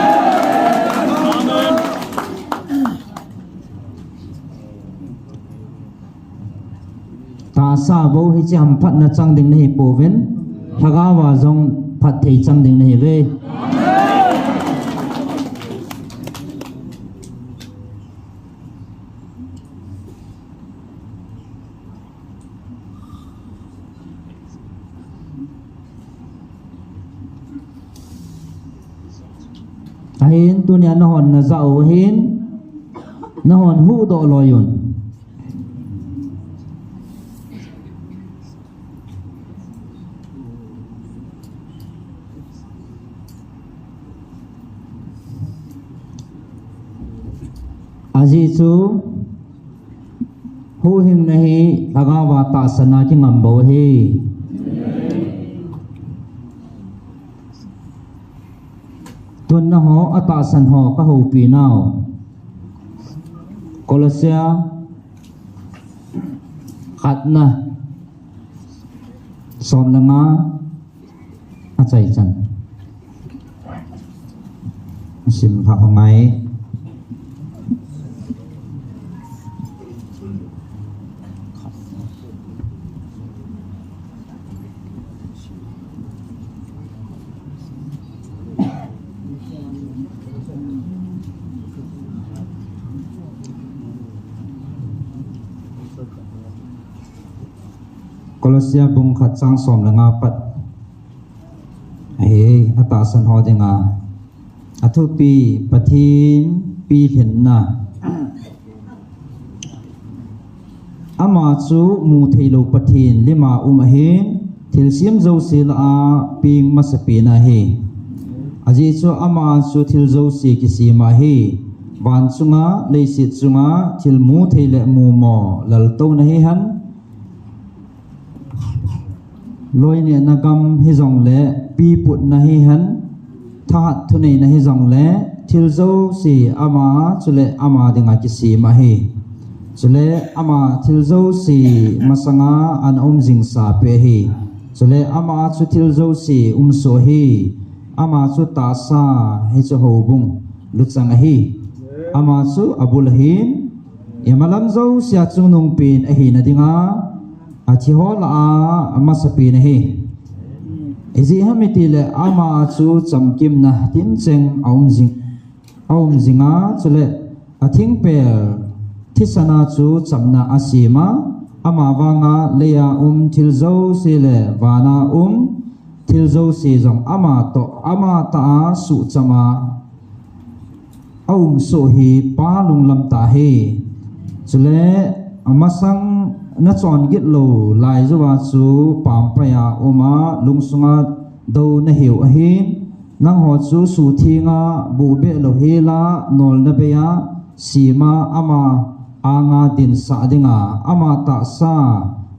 Amen. ta sa bo hi chi ham phat na chang ding nei po ven thaga wa jong phat thei chang ding nei ve ahin tunya na hon na zao hin na hon hu do lo yun aji chu hu hing na hi lagawa ta sana ki ngam bo hi tuan na ho atasan ho ka ho pi nau Kolosia khat na som na nga achai chan sim pha ngai Kolosia bung khat sang som la nga pat he atasan ho de nga athu pi pathin pi thin na ama chu mu theilo pathin lima hin thil siam zo se la a ping masapi na he aji chu ama chu thil zo se ki si ma he ban chunga leisi chunga thil mu theile mu mo lal to na he han loi ne nagam hi jong le pi put na hi han tha thu nei na hi jong le thil zo si ama chule ama dinga ki si ma hi chule ama thil zo si masanga an jing sa pe hi chule ama chu thil zo si so hi ama chu ta sa hi chu ho bung lu chang hi ama chu abul hin emalam zo sia chung nong pin a hi na dinga achi ho la masapi na hi ezi hamiti le ama chu chamkim na tin cheng aum zinga chule athing pel thisana chu chamna asima ama wanga leya thilzo se le wana thilzo se jong ama to ama ta su chama so hi pa lung lam ta hi chule amasang na chon git lo lai zuwa chu pam pa ya oma lungsunga do na heu a hin nang ho chu su thinga bu be lo hela nol na be ya sima ama anga din sa dinga ama ta sa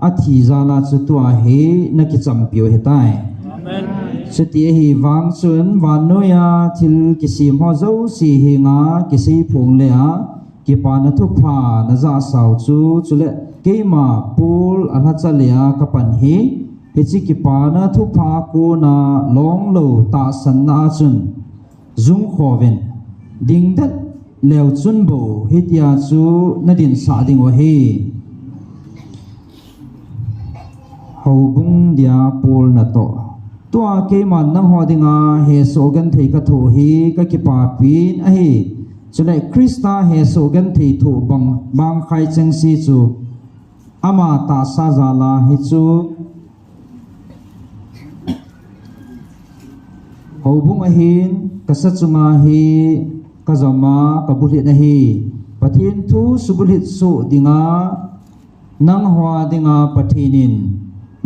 athi zala chu tua he na ki champio hetai Amen. Seti hi wang chun wan noya thil ki sim ho zo si hinga ki sei phung le a ki pa na thu pha na za sau chu chule ke ma pul a ha cha le a ka pan hi he chi ki pa na thu pha ko na long lo ta san na chun zung kho ven ding dat leo chun bo hi tia chu na din sa ding wa hi ho bung dia pul na to tua ke man nang ho dinga he so gan thei ka thu hi ka ki pa pin a hi chulai krista he so gan thei thu bang khai chang si chu ama ta sa za la hi chu ho bung a hin ka sa chunga hi ka zama ka bulit a hi pathin thu subulit su dinga nang hwa dinga pathinin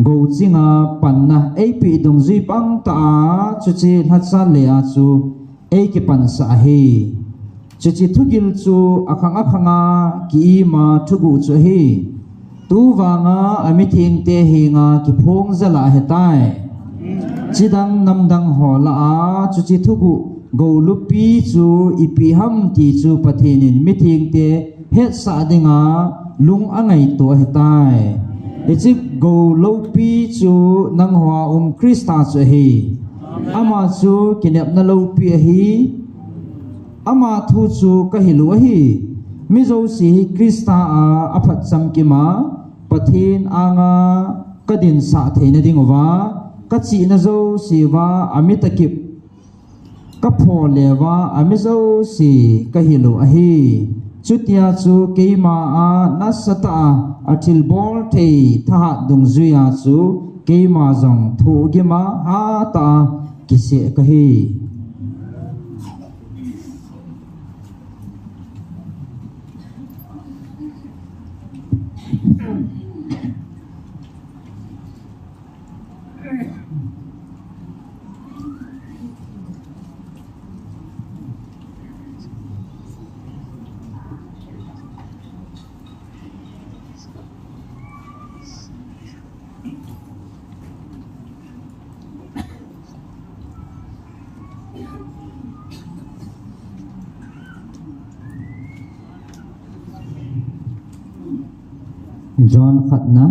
go chinga panna ap dong zui pang ta chu chi hatsa le a chu e ki pan sa hi chu chi thugil chu akhanga ki ma thugu chu hi tu wanga ami thing te hi nga ki phong zala hetai chidang namdang hola a chu chi thugu go lupi chu ipi ham ti chu pathinin mi thing te het sa dinga lung angai to hetai Echik go lopi chu nang hwa Krista chu hi ama chu kinep na lopi hi ama thu chu ka hilu hi mi zo si Krista a aphat cham ki ma pathin anga kadin sa theina dingwa ka chi na zo si wa amitakip ka phole wa ami zo si ka hilu hi chutia chu keima a nasata atil bol thei tha dung zuya chu keima jong thu gema ha ta kise ka hi John Khatna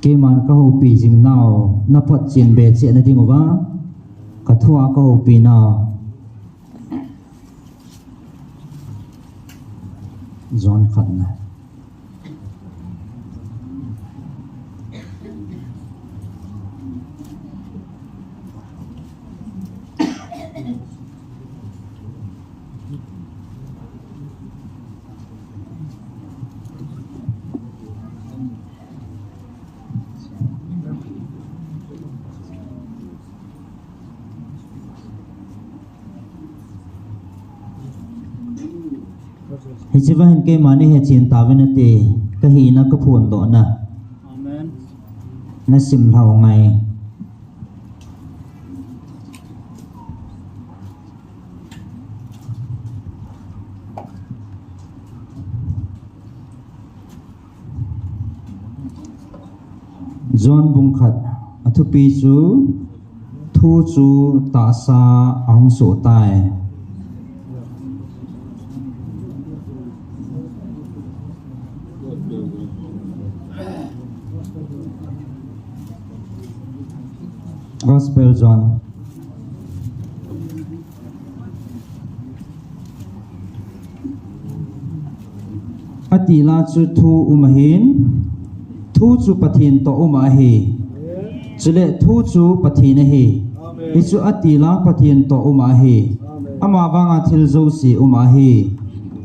ke man ka ho pi jing nao na phat chin be che na ding wa ka thua ka ho pi na John Khatna hi chiwa hin ke mani he chin tawena te ka hi na ka phun do na Amen. na sim thau ngai John Bungkhat athupi chu thu chu ta sa ang so tai Gospel John atila chu thu umahin thu chu pathin to umahi chule thu chu pathin hi ichu atila pathin to umahi ama wanga thil zo si umahi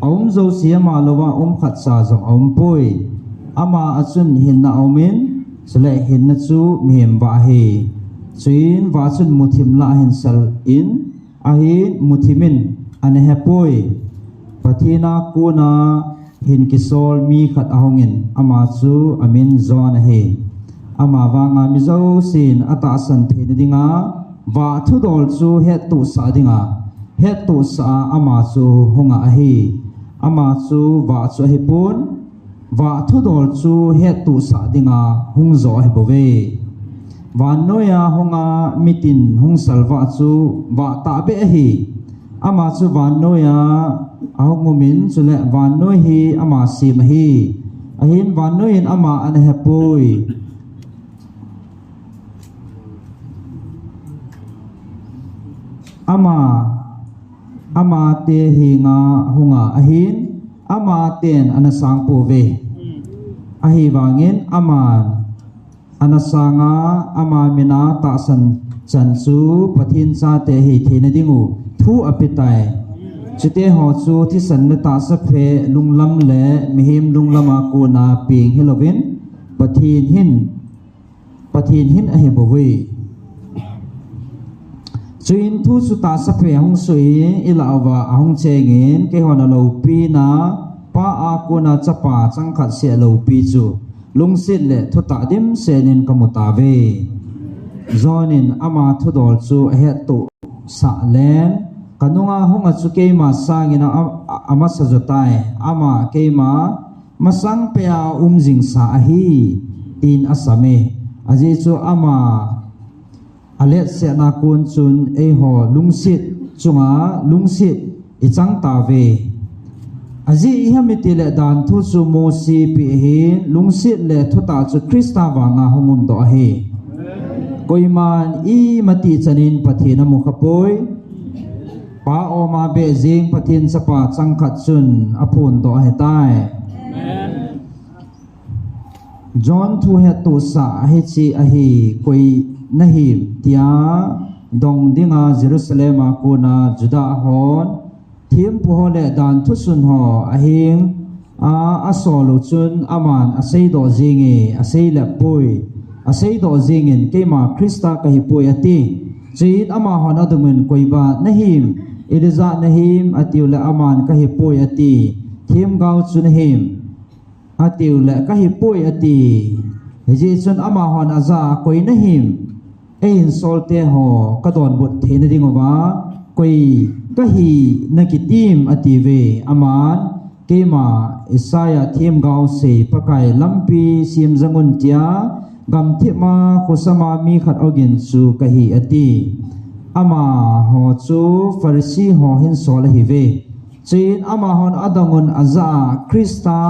aum zo si ama lowa khat sa zo aum poi ama achun hin na aumin sele hin na chu mihem wa hi chuin wa chun muthim la hin sal in a hi muthimin an hepoi pathina kuna hin kisol mi khat ahongin ama chu amin zon he ama wanga mi zo sin ata san the dinga wa thu dol chu het tu sa dinga het tu sa ama chu honga hi ama chu wa chu hi pun wa thu dol chu het tu sa dinga hung zo he bove wa noya honga mitin hung salwa chu wa ta be hi ama chu wa noya ahongumin chule wa noi hi ama sim hi ahin wa noin ama an hepoi ama te hi nga hunga ahin ama ten anasang po ve ahi wangin aman anasanga ama mina ta san chanchu pathin cha te hi thina dingu thu apitai chite ho chu thi san le ta sa phe lunglam le mihim lunglama ko na ping hilovin pathin hin ahi bowi chuin thu su ta sa phe hong sui ilawa ahong chengin ke hona lo pi na pa a ko na chapa changkhat se lo pi chu lungsit le thu ta dim senin kamuta ve zonin ama thu dol chu he tu sa len kanunga honga chu ke ma sangina ama sa jotai ama ke ma masang pea jing sa hi tin asame aji chu ama alet se na kun chun e ho lungsit chunga lungsit ichang ta ve aji hamiti le dan thu chu mo si pi hi lungsit le thuta chu krista wanga hongum do hi koiman i mati chanin pathina mu khapoi pa o ma be jing pathin sapa changkhat chun apun do he tai John thu he tu sa he chi a hi koi nahim tia dong dinga Jerusalem ko na juda hon thim pu ho le dan thu sun ho a hing a solo chun aman a sei do jingi a sei le pui a sei do jingin ke ma krista ka hi pui ati chin ama hon adumin koiba nahim iliza nahim atiu le aman ka hi pui ati thim gau chun him atiu le ka hi pui ati heji chun ama hon aza koi nahim ein solte ho kadon but thena dingowa koi ka hi nakitim ative aman kema isaya thim gau se pakai lampi sim zangun tia gam thima khosama mi khat ogin chu ka hi ati ama ho chu farisi ho hin sol hi ve chin ama hon adangun aza krista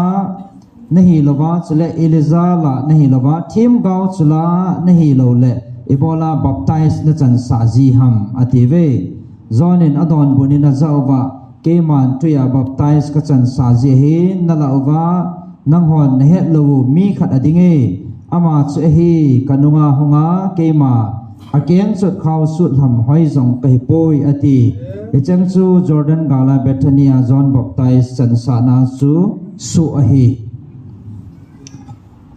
nahi lova chule eliza la nahi lova thim gau chula nahi lo le Ebola baptize na chan sa ji ham ative zonin adon bunin na zawa keman tuya baptize ka chan sa ji he na lawa nang hon na het lo mi khat adinge ama chu hi kanunga honga kema akeng chut khaw sut ham hoi jong kai poi ati echang chu Jordan gala Bethania John baptize chan sa na chu su a hi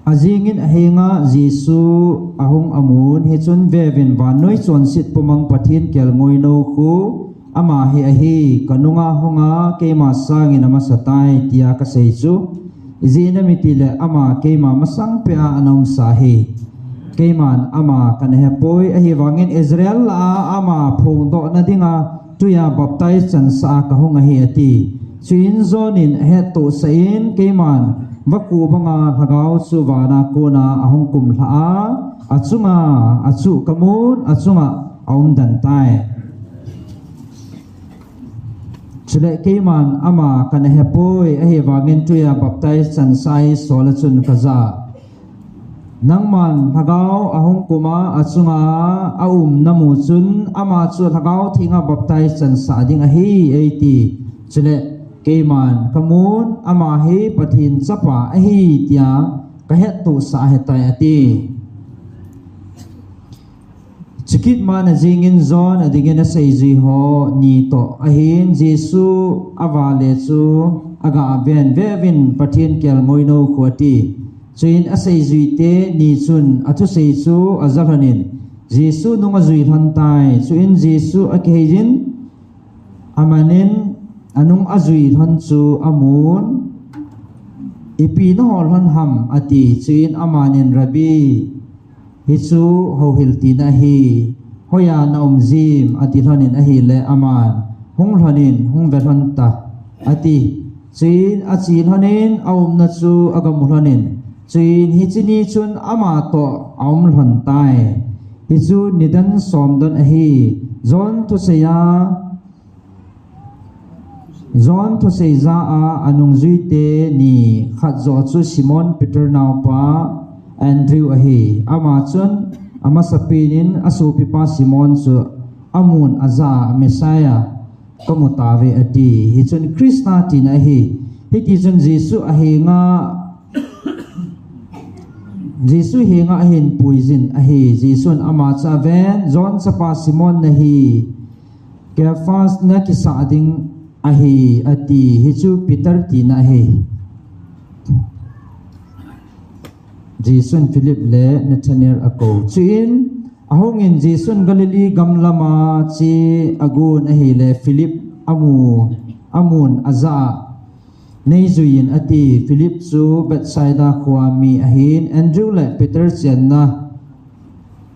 azingin ahinga Jesu ahong amun he chun vevin vanoi chon sit pumang pathin kel ngoi no khu ama hi ahi kanunga honga kema sangin ama satai tia ka sei chu izina mitile ama kema masang pe anom sahi keman ama kan he poi ahi wangin Israel la ama phung do na dinga tuya baptize chan sa ka honga hi ati chuin zonin he to sein keman vaku banga thagau chu wana kona ahong kum tha achunga achu kamun achunga aum dan tai chule keman ama kan hepoi ahi wangin tuya baptize chan sai solachun kaza nangman thagau ahong kuma achunga aum namu chun ama chu thagau thinga baptize chan sa ding ahi eiti chule keman kamun ama hi pathin chapa hi tia ka het tu sa hetai ati chikit man jingin zon adingen na sei ji ho ni to ahin Jesu awale chu aga ben vevin pathin kel ngoino khwati chuin a sei zui te ni chun a thu sei chu a zalhanin Jesu nunga zui han tai chuin Jesu a kehijin amanin anung azui han chu amun ipi na hol han ham ati chuin amanin rabi hi chu ho hilti na hi hoya na zim ati hanin a hi le aman hung hanin hung ver han ta ati chuin a chin hanin aum na chu agam hanin chuin hi chini chun ama to aum han tai hi chu nidan som don a hi zon to sei za a anung zui te ni khat zo chu Simon Peter naw pa Andrew a hi ama chun ama sapinin asu pipa Simon chu amun aza Messiah kamutave ati hi chun Krishna tin a hi ti chun Jesu a hi nga Jesu hi nga hin puizin a hi Jesu ama cha ven John sapa Simon na hi Kephas na kisa ding ahi ati hichu Peter tina ahi Jason Philip le Nathaniel ako chuin ahongin Jason Galilee gamlama chi agun ahi le Philip amun aza neizuin ati Philip chu Bethsaida khwami ahin Andrew le Peter chen na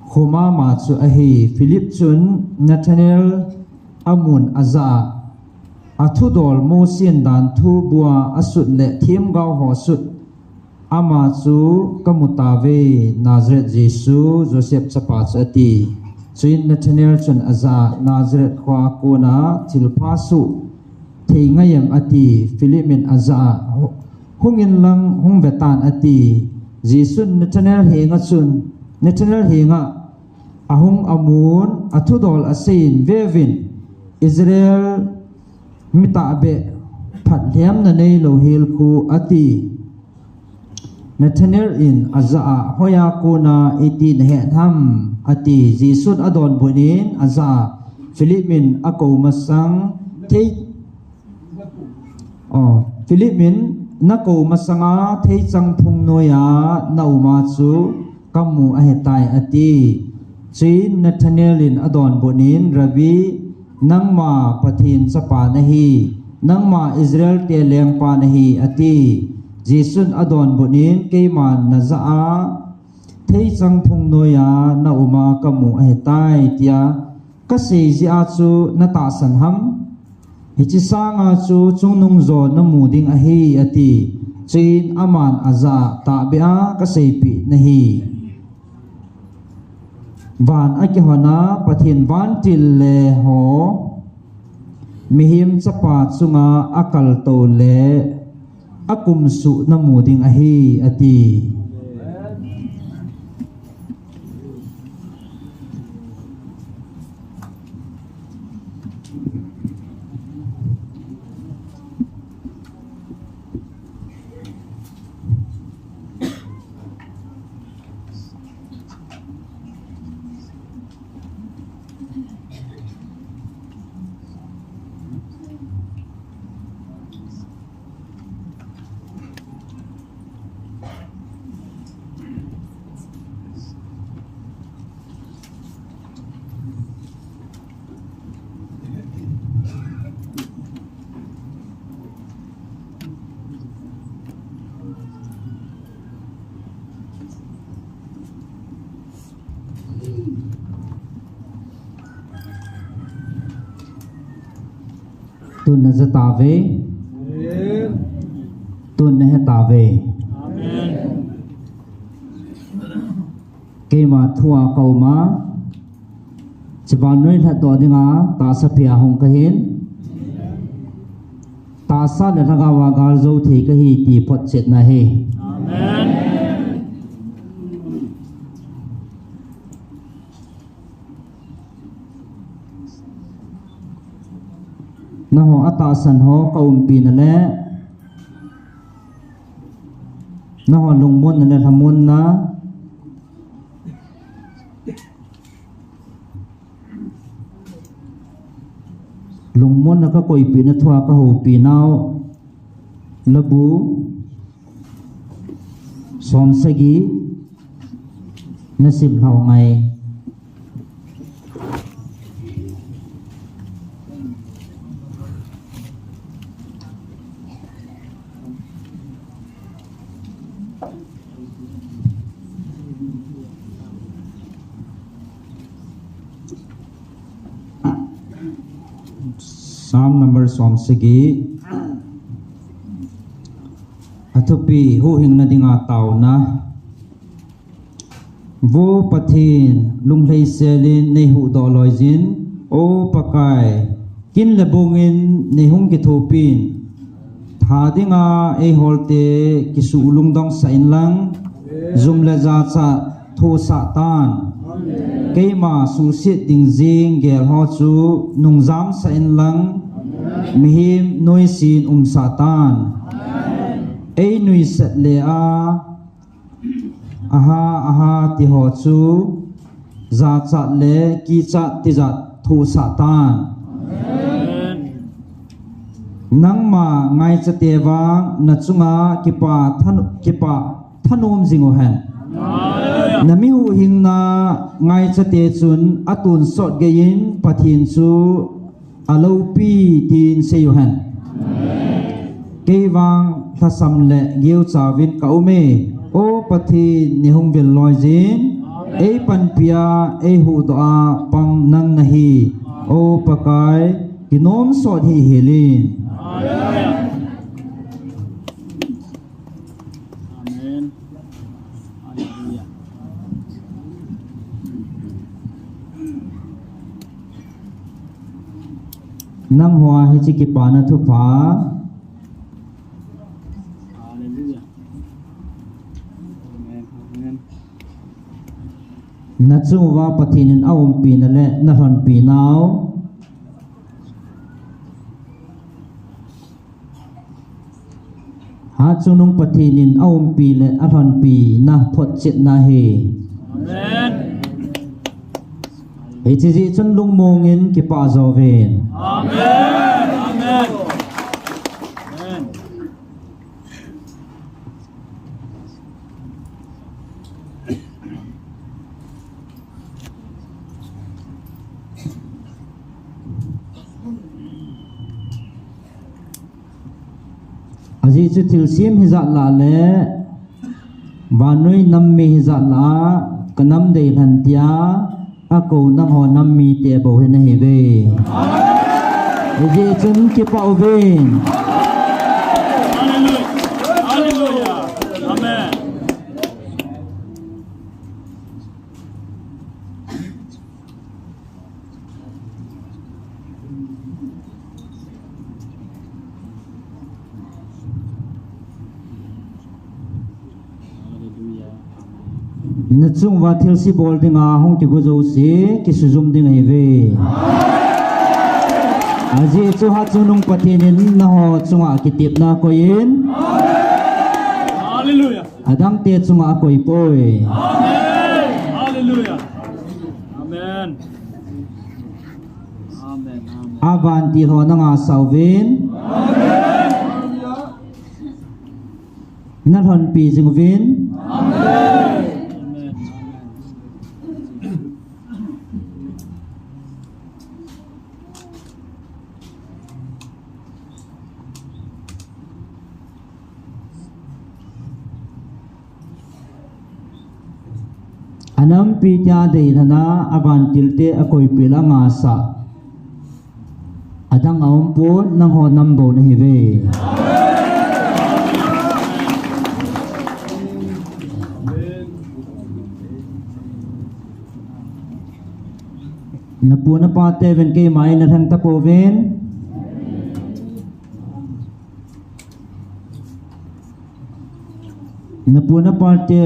khoma ma chu ahi Philip chun Nathaniel amun aza athu dol mo sian dan thu bua asut le thiem gao ho sut ama chu kamutave Nazareth Jesu Joseph chapa chati chuin Nathaniel chun aza Nazareth khwa kuna thilpha su theingayam ati Philimin aza hungin lang hung vetan ati Jesu Nathaniel henga chun Nathaniel henga ahung amun athu dol asin vevin Israel mita be phat liam na nei lo hil ku ati Nathaniel in aza hoya kuna 18 hen ham ati Jisun adon bunin aza Philimin ako masang te Philimin nako masanga te chang phung noya nauma chu kamu ahetai ati chin Nathaniel in adon bunin rabi nangma pathin sapa nahi nangma Israel te leng pa nahi ati Jisun adon bunin keiman naza thei chang phung noya na uma kamu ahetai tia kasi ji a chu nata san ham hichi sanga chu chungnung zo namu ding ahi ati chin aman aza ta bia kasei pi nahi van ake hona pathin van til le ho mihim chapa chunga akal to le akum su namu ding ahi ati tun na zatave tun na hetave keima thua kauma chaban noi tha to dinga ta sapia hong kahin ta sa le thaga wa gal zo the ka hi ti phot chet na he amen na ho ata san ho kaum pi na le na ho lungmon na le thamun na lungmon na ka koi pi na thua ka ho pi nau labu som sagi nasib hau ngai Psalm number som sagi Athupi hu hing na dinga tau na Vô pathin lung lei selin nei hu do loi jin o pakai kin lebungin nei hung ki thupin tha dinga e holte ki su lung dong sa in lang zum le za cha thu sa tan keima su sit ding jing gel ho chu nung jam sa in lang mihim noi sin satan ei nui set le a aha ti ho chu za cha le ki cha ti za thu satan nang ma ngai cha te wa na chunga kipa thanom jingo han nami hu hing na ngai cha te chun atun sot gein pathin chu alo pi tin se yo han ke wang thasam le geu chawin ka ume o pathi ni hung vel loi jin e pan pia e hu do a pang nang nahi o pakai kinom sot hi helin Amen. Hallelujah. nang hua hi chi ki pa na thu pha Hallelujah. Amen. Amen. na chu wa pathin in awum pi na le na hon pi naw ha chunung pathin in awum pi le a hon pi na phot chit na he Amen. he chi ji chun lung mong in ki pa zo ven Amen. Amen. Amen. aji chu thil sim hi za la le wanui nam mi hi za la kanam dei hlan tia a ko nang ho nam mi te bo he na he ve aji chun ki pa ven Hallelujah. Hallelujah. Amen. Hallelujah. na chung wa thil si bol dinga hong ki gu zo si ki su zum ding he ve aji chu ha chunung pathin in na ho chunga ki tip na ko in Hallelujah. adang te chunga koi poi Amen. Hallelujah. Amen. Amen. Amen. avan ti ho na nga sawin na hon pi jing vin Amen. anam pi tia dei thana avan tilte akoi pila nga sa adang aum pu nang ho nam bo na hi ve na pu na pa te ven ke mai na thang ta po ven na pu na pa te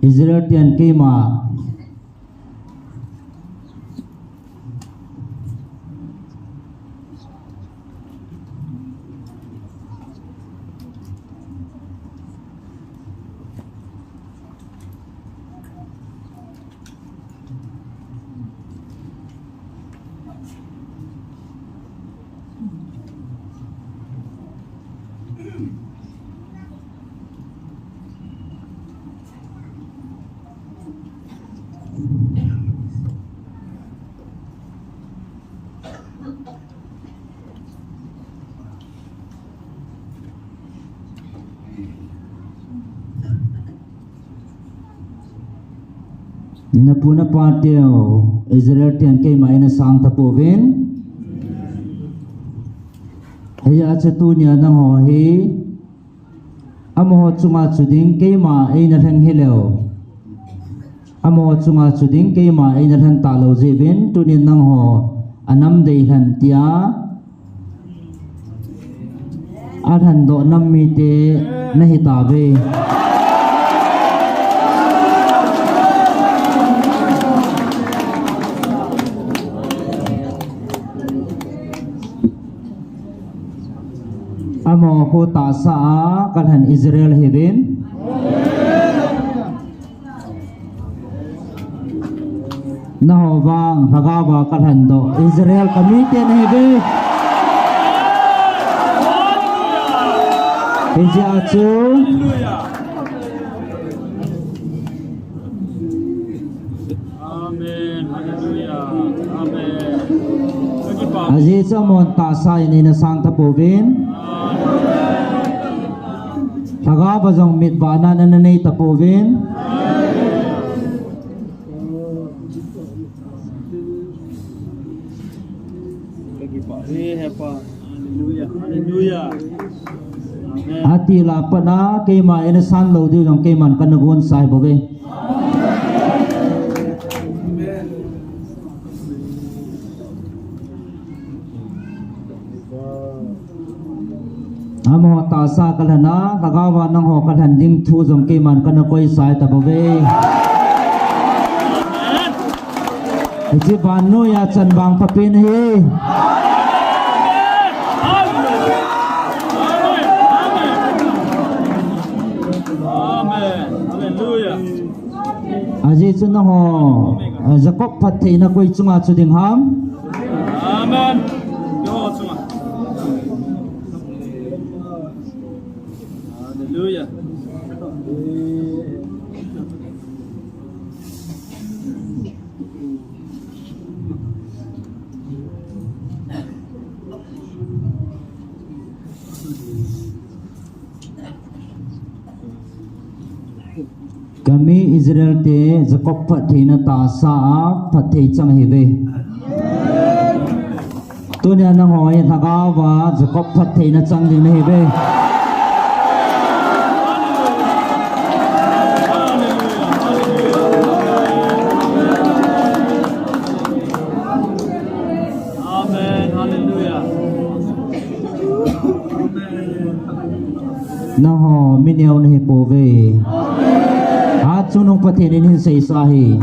Israel tian ke ma na puna patio Israel tian ke mai na sang tapovin heya chatunya nang ho hi amo chunga chuding ke ma ei na thang hello amo chunga chuding ke ma ei na thang ta lo jebin tunin nang ho anam dei han tia athan do nam mi te na hi ta ve amo ko ta sa kalhan Israel hevin na ho wang hagawa kalhan do Israel kamite na heve Hinji achu Hallelujah. Amen. Hallelujah. Amen. Bagi Pak. aziz amon ta sa ini na sang tapovin hagawa jong mit bana na nei tapovin Bagi Pak. Pak. Hallelujah. Hallelujah. Amen. ati la pana ke ma ina san lo di jong ke man kan gon sai bove amo ta sa kalana hagawa nang ho kalhan ding thu jong ke man kan koi sai ta bove ji banu ya chan bang papin he Amen. Hallelujah. aji chuna ho jakob pathei na koi chunga chuding ham Amen. Yo semua. Hallelujah. kami Israel te jakob pathei na ta sa pathei chang heve tunya nang ho ye hagawa jakob pathei na chang ding na heve Amen. Hallelujah. na ho minyaw na hi pove at sunong pathei ni sei sahi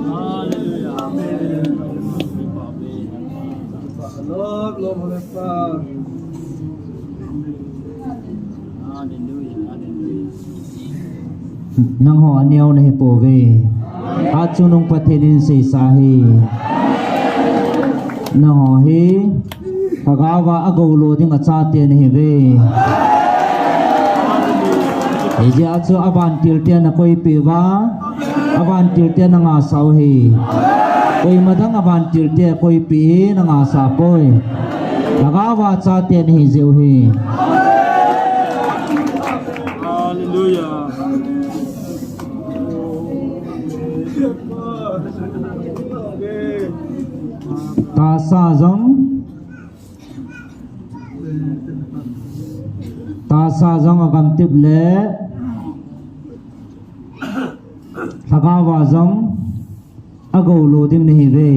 Hallelujah. Hallelujah. Hallelujah. nang ho anyaw na hi pove at sunong pathei ni sei sahi na ho hi hagawa agolo ding acha te na heve eje achu aban til te na koi piwa aban til te na nga sau hi koi madang aban til te koi pi na nga sa poi hagawa cha te ni jeu hi Hallelujah. ta sa jong agam tip le hagawa jong agolo ding ni ve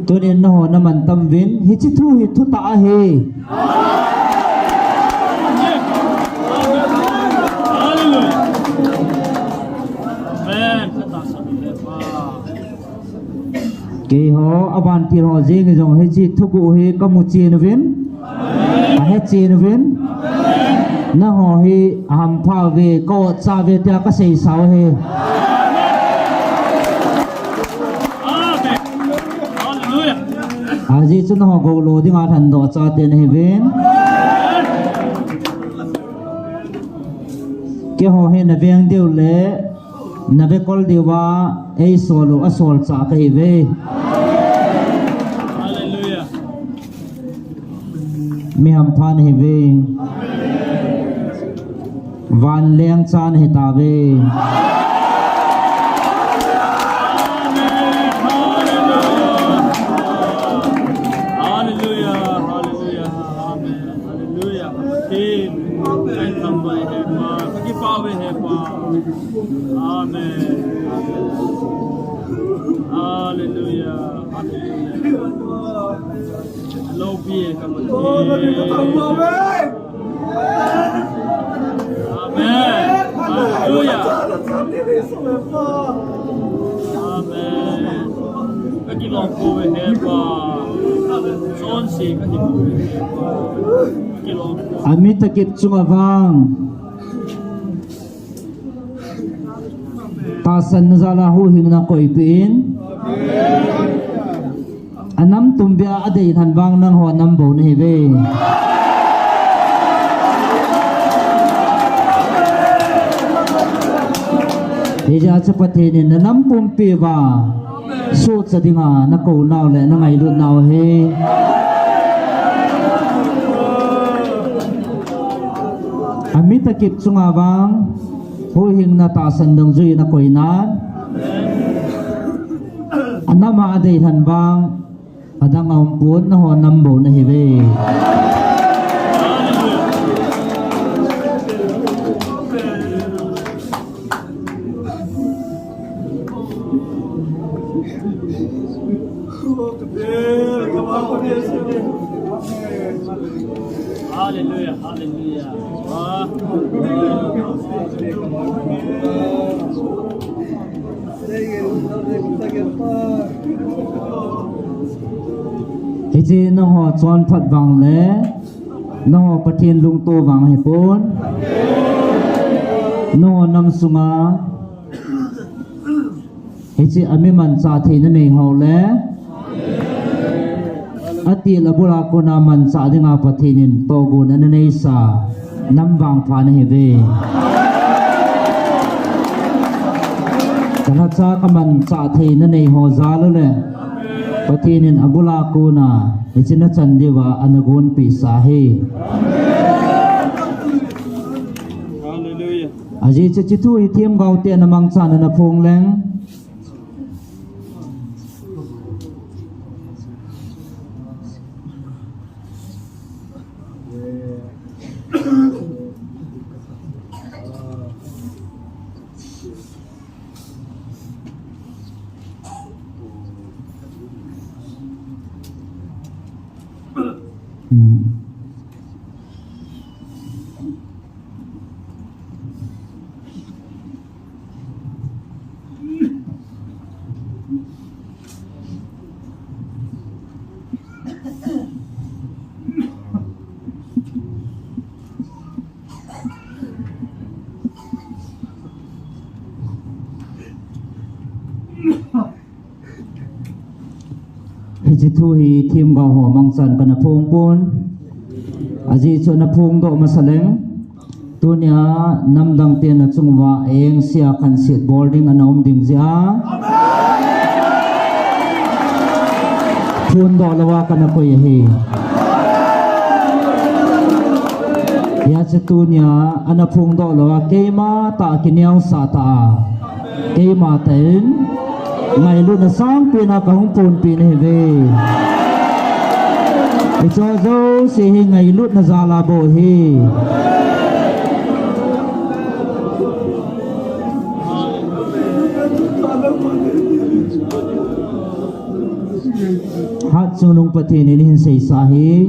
tunin no na man tam vin hi chi thu hi thu ta he Hallelujah. Amen. Kata sabile Pak. ke ho aban tir ho je nge jong he chi thu ku he ka mu chi no vin a he chi no vin na ho hi ham pha ve ko cha ve tia ka sei sao he Amen. Hallelujah. aji chu no go lo ding a than do cha te ne vin ke ho he na veng deu le Navekol diwa ay solo asol sa kahive. Hallelujah. Miham than hive. Van leng chan hitave. Amit takip cungavang tasan nazala hu hingna koipin anam tumbia adei thanwang nang ho nam bo nei ve deja chapathe ne nanam pumpi wa so chadinga na ko naw le na ngai lu naw he Amit takip cungawang huhing na tasan dong zui na koinan anama aday hanbang adang aumpun na ho nambo na hibe Hallelujah, hallelujah. Hiji no ho chon phat wang le no ho pathin lung to wang he pon no ho nam sunga hiji ami man cha the na nei ho le ati labura ko na man sa dinga pathinin to gun an nei sa nam wang pha na he ve kana cha ka man cha the na nei ho za lo le patinin abula ko na ichina chandiwa anagon pi sa he hallelujah aji chitu ithiam gaute na mang cha na phong leng Hiji thu hi thiam ga ho mang chan kana phong pon aji chona phong do masaleng tunia namdang te na chungwa eng sia kan sit boarding anom ding ja phun do lawa kana ko hi ya chatunia ana phong do lawa keima ta kinyao sa ta keima ten ngày luôn là sáng pin à không phun pin này về để cho dâu sẽ ngày luôn là già là bồi hi hát chung nung pati ni hin say sahi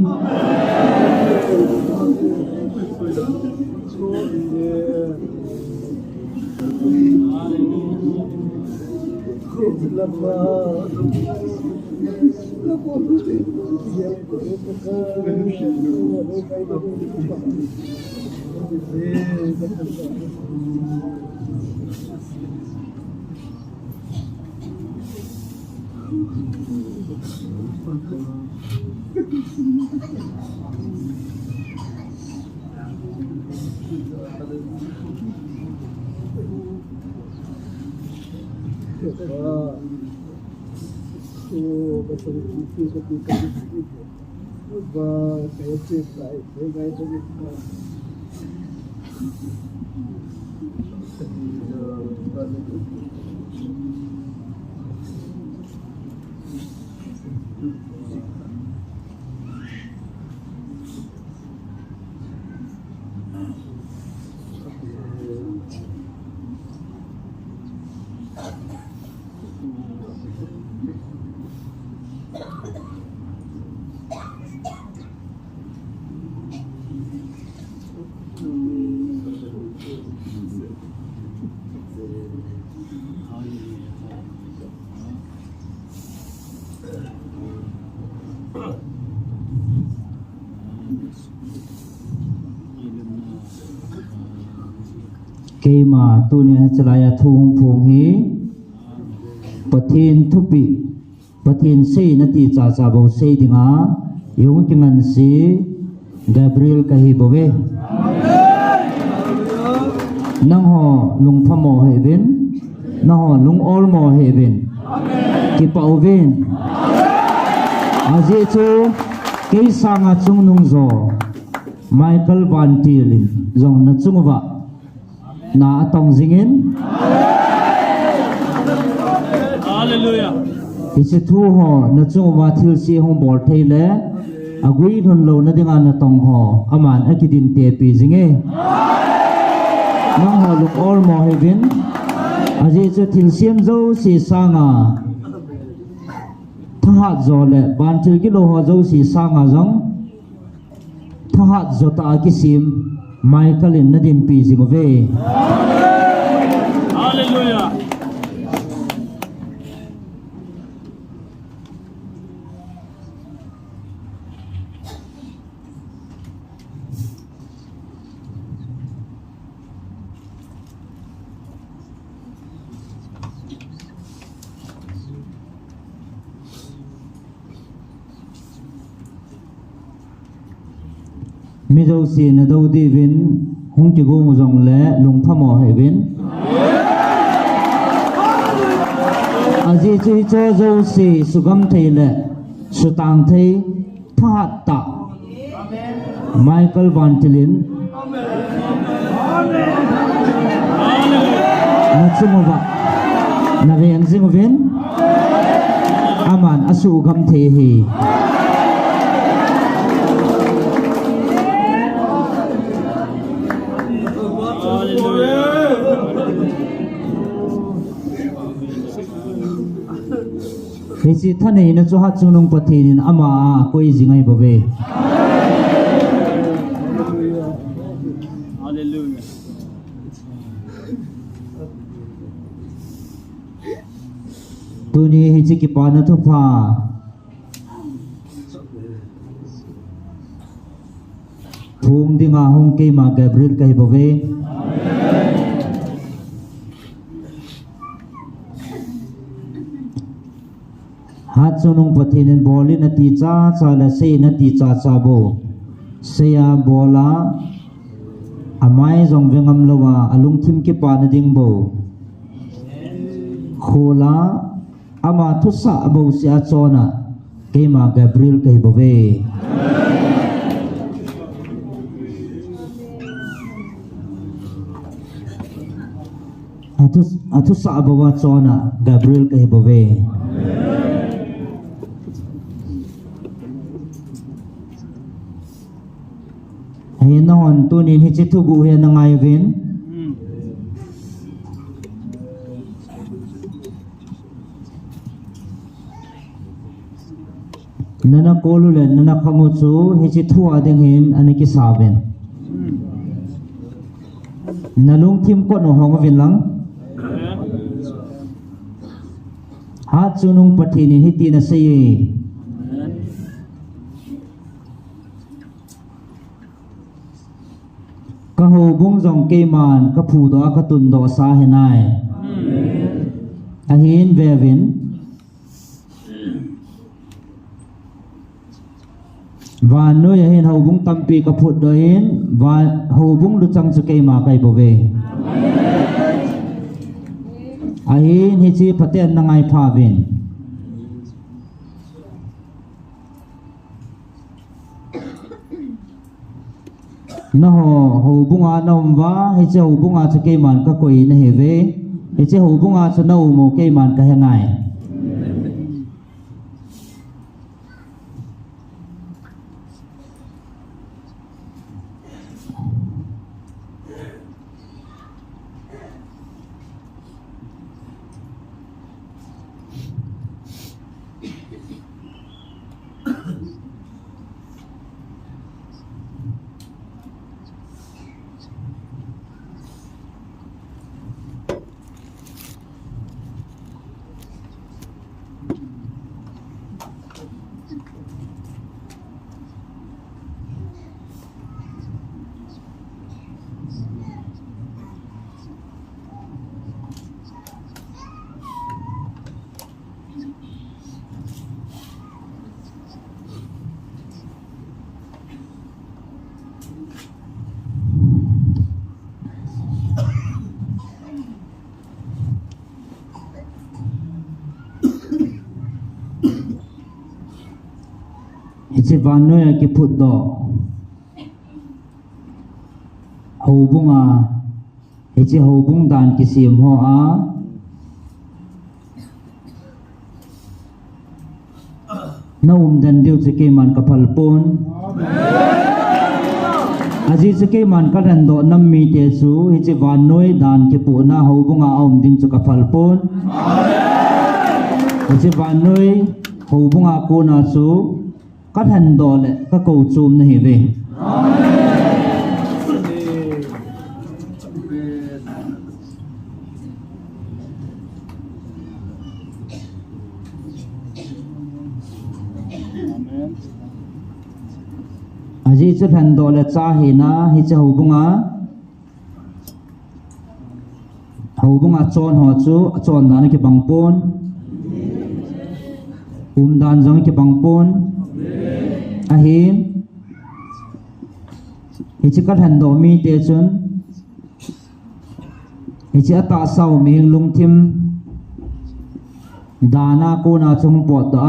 Kê mà tu ni chalaya thu hong phung hi pathin thupi pathin sei nati cha cha bo sei dinga yung kingan si Gabriel kahi bove nang ho lung phamo heaven nang ho lung all mo heaven ki pauven aje chu ke sanga chung nung zo Michael Van Til zong na chungwa na atong zingin Hallelujah. isi thu ho na chungwa thil si hong bor theile agui thon lo na dinga na tong ho aman akidin te pi zinge nang ho luk all mo heaven aje chu thil siam zo si sanga thahat zo le ban thil ki lo ho zo si sanga zong thahat zo ta ki sim Michael in na din pi zingove Hallelujah. mi dâu xì na đâu đi vin hung ki go mong le lung pha mo he vin aji chui cho dâu xì sugam thei le su tang thei tha ta Michael Van Tilin na chumova na ve ang zingovin aman asu gam thei hi Hesi thane na chu hat chunung pathin ama koi jingai bove Hallelujah. tuni hi chi ki pa na thu pha thum dinga hong ke ma Gabriel kai bove hat chunung pathin bolin na ti cha cha la sei na ti cha cha bo seya bola amai zong vengam lowa alung thim ki pa na ding bo khola ama thusa abo sia chona ke ma Gabriel kai bove atusa abawa chona Gabriel kai bove ay nohon tunin hi chitugu he na ngai vin nana kolulen nana khamuchu hi chithua ding hin aniki saben nalung thim ko no hong vin lang hat chunung pathini hi tina sei ka ho bung jong ke man ka phu do ka tun do sa he nai a hin vevin van no ya hin ho bung tampi ka phut do hin va ho bung lu chang chu ke ma kai bo ve ahin hi chi paten na ngai phavin na ho bunga na umwa hi che ho bunga che ke man ka koi na heve hi che ho bunga che na umo ke man ka hengai Ichi vanoya ki phut do hobunga ichi hobung dan ki sim ho a naum dan diu che ke man ka phalpon aji che ke man ka ran do nam mi te su ichi vanoi dan ki pu na hobunga aum ding chu ka phalpon ichi vanoi hobunga ko na su các hành đồ lệ các cầu chùm này về aji chút hành đồ lệ cha hi na hi cha hậu bunga chọn họ chú chọn đàn cái bằng pôn đàn giống cái bằng pôn ahin ichi kat han do mi te chun ichi ata sau mi lung thim dana ko na chung pot da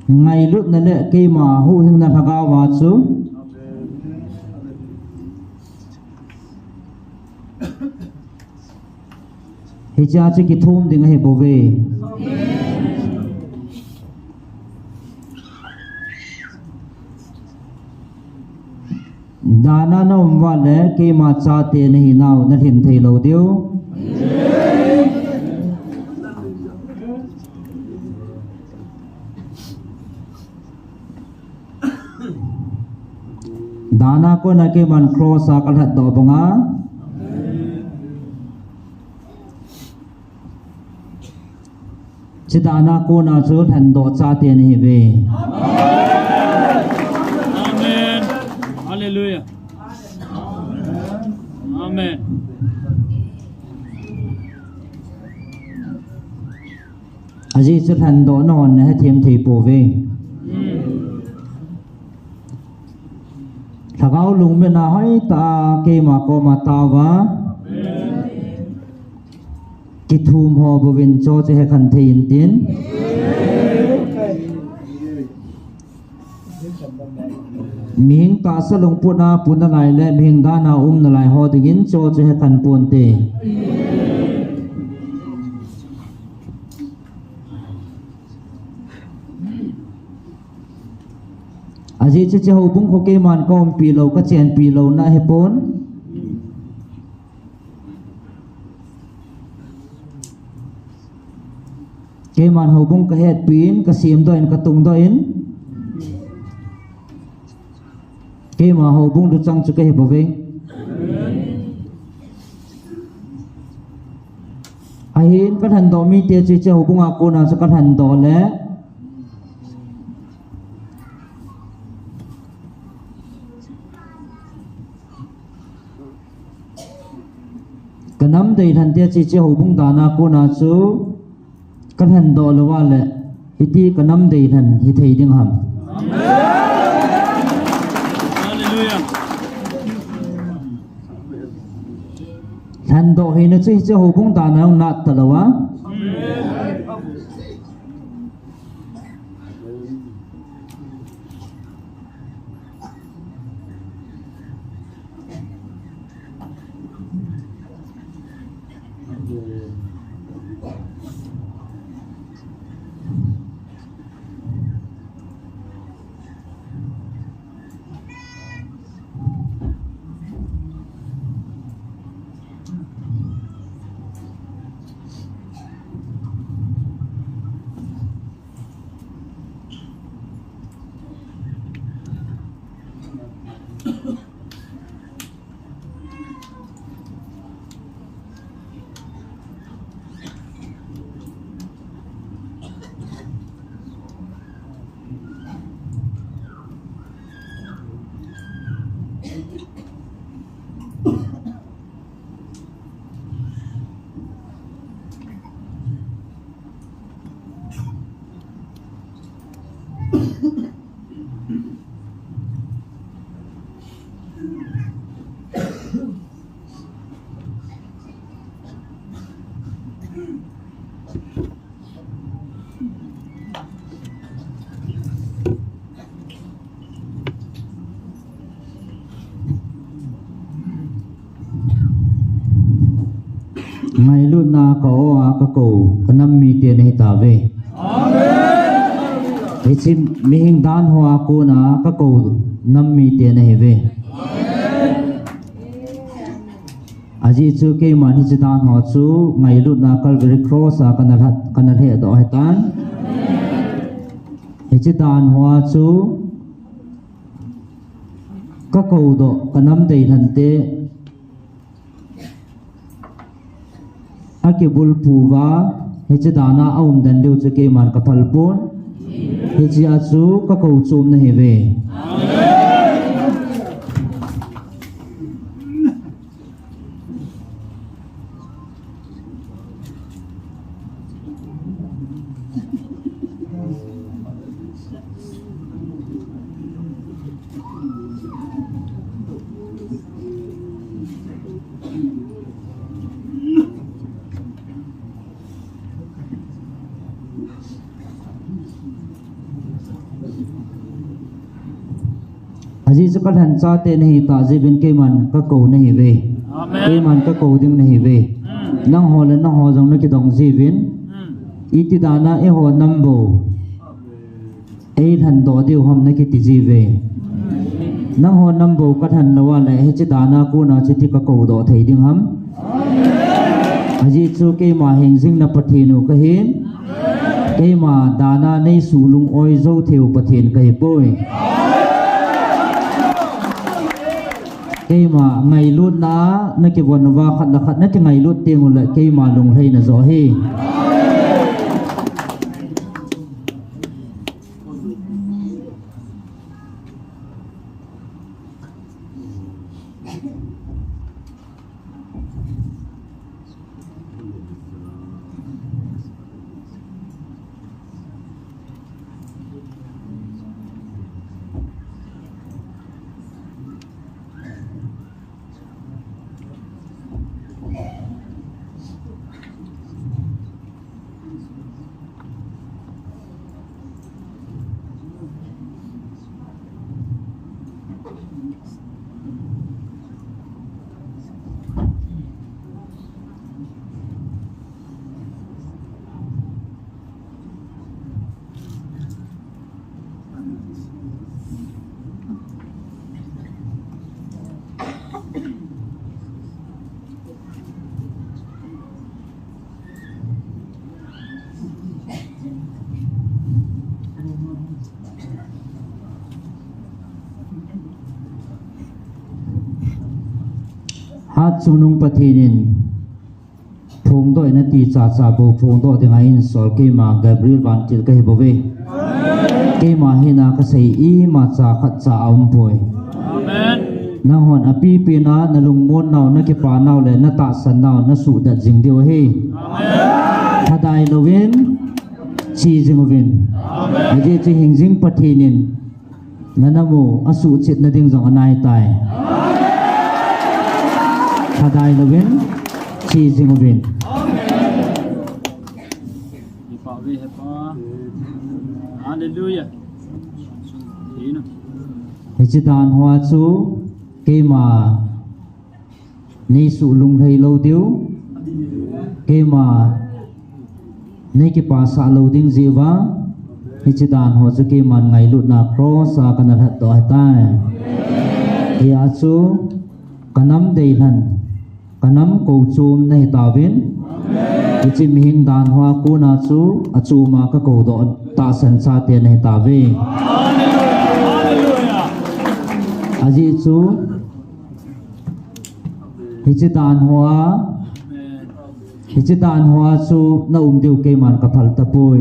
ngai lut na le ke ma hu hing na thaga wa chu ichi a chi ki thum ding he bove दाना न वाले के मा चाहते नहीं नाव न हिम थे लो दियो दाना को न के मन क्रॉस आकल हद दो बंगा चिदाना को ना जो हन दो चाहते नहीं वे Hallelujah. Amen. Aji chút hành đó non này thêm thầy bổ về. Thằng áo lùng bên nào hỏi ta kê mà có mà ta vá. Cái thùm họ bổ viên cho hay khẩn thầy tiến. Mihing ta sa lung puna nalai le mihing dana nalai ho tingin cho he kan pun te aji che ho bung ko ke man ko pi lo ka chen pi lo na he pon ke man ho bung ka het pin ka sim do in ka tung do in ke ma ho bung du chang chu ke bo ve ahin ka than do mi te chi che ho bung a ko na sa ka than do le kanam dei than te chi che ho bung da na ko na chu ka than do lo wa le iti kanam dei than hi thei ding ham Than do hi na chi che ho bung ta na nat talawa ngày luôn na có ka ko kanam mi te nei ta ve amen he chim mi hing dan hoa ko na ka ko nam mi te nei ve amen aji chu ke man hi chi dan ho chu ngày luôn na Calvary cross a kanal he do he tan he chi dan hoa chu ka ko do kanam dei than te ake bulpuwa heche dana aum dan deu che ke man ka phalpon heche achu ka ko chum na heve aji chu kan han cha te nahi ta je bin ke man ka ko nahi ve ke man ka ko ding nahi ve nang ho le nang ho jong na ki dong ji vin iti dana e ho nambo e than do deu hom na ki ti ji ve nang ho nambo ka than lawa le he chi dana ku na chi ti ka ko do thei ding ham aji chu ke ma heng jing na pathinu ka hin ke ma dana nei su lung oi zo theu pathin kai poi cây mà ngày luôn đã nó cái vườn va khát là khát nhất cái ngày luôn tiền một lại cây mà lùng hay là gió he hát sunung pathinin phung doi na ti cha cha bo phung do de ngain sol ke ma Gabriel van til ka hebove ke ma hina ka sei i ma cha khat cha aum poi amen na hon api pi na na lung mon naw na ke pa naw le na ta san naw na su da jing deu he amen thadai lovin chi jing ovin amen aje chi hing jing pathinin nanamu asu chit na ding jong anai tai thadai lovin si Zingvin. Đi bảo vệ hết pa. Hallelujah. Đi nữa. Chỉ đàn hoa chú cái mà ni sụ lung thầy lâu tiêu cái mà ni cái pa sa lâu đinh gì vá chỉ đàn hoa chú cái mà ngày lụt na cross sa cái nát to ta thì à chú cái nắm đầy thần cái nắm cầu chum này ta viên chỉ mình đàn hoa cô na chú à chú mà cái cầu đó ta sẵn sa tiền này ta về aji chú hichi tan hoa chú na điều cây man kapal tapoi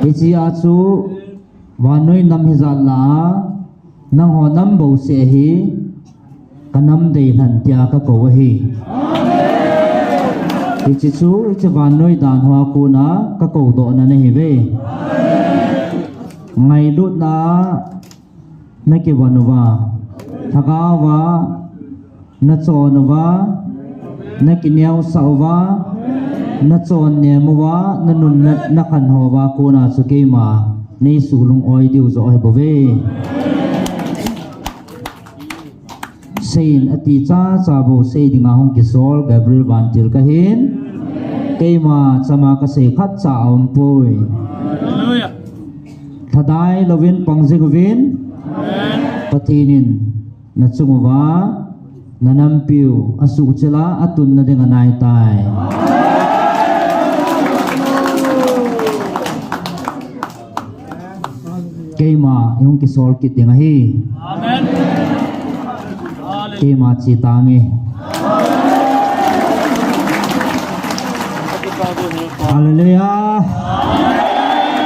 hichi a chú vanoi nam hizal la nang ho nam bo se hi kanam dei han tia ka ko hi hichi chú hichi vanoi dan hoa ku na ka ko do na ne hi ve ngai lut na na ke vanwa thagawa na chonwa na kinyau sawa na chon ne muwa na nun na khan howa ko na su ke ma nei sulung oi diu zo ai bove sein ati cha cha bo sei dinga hong ki sol Gabriel Vantil ka hin ke ma chama ka sei khat cha om poi Hallelujah. thadai lovin pangzigovin patinin na chungwa na nampiu asu chela atun na dengan nai tai keima yung kisol kit dengan hi Amen. Hallelujah. keima citangi haleluya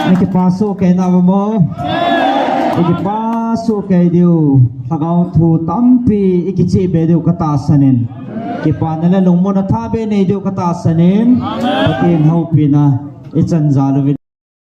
nakipaso kay nabamo ikipaso kay Diyo tagaw tu tampi ikichi be Diyo katasanin kipanala lungmo na tabi ni Diyo katasanin patin haupi na itsanzalo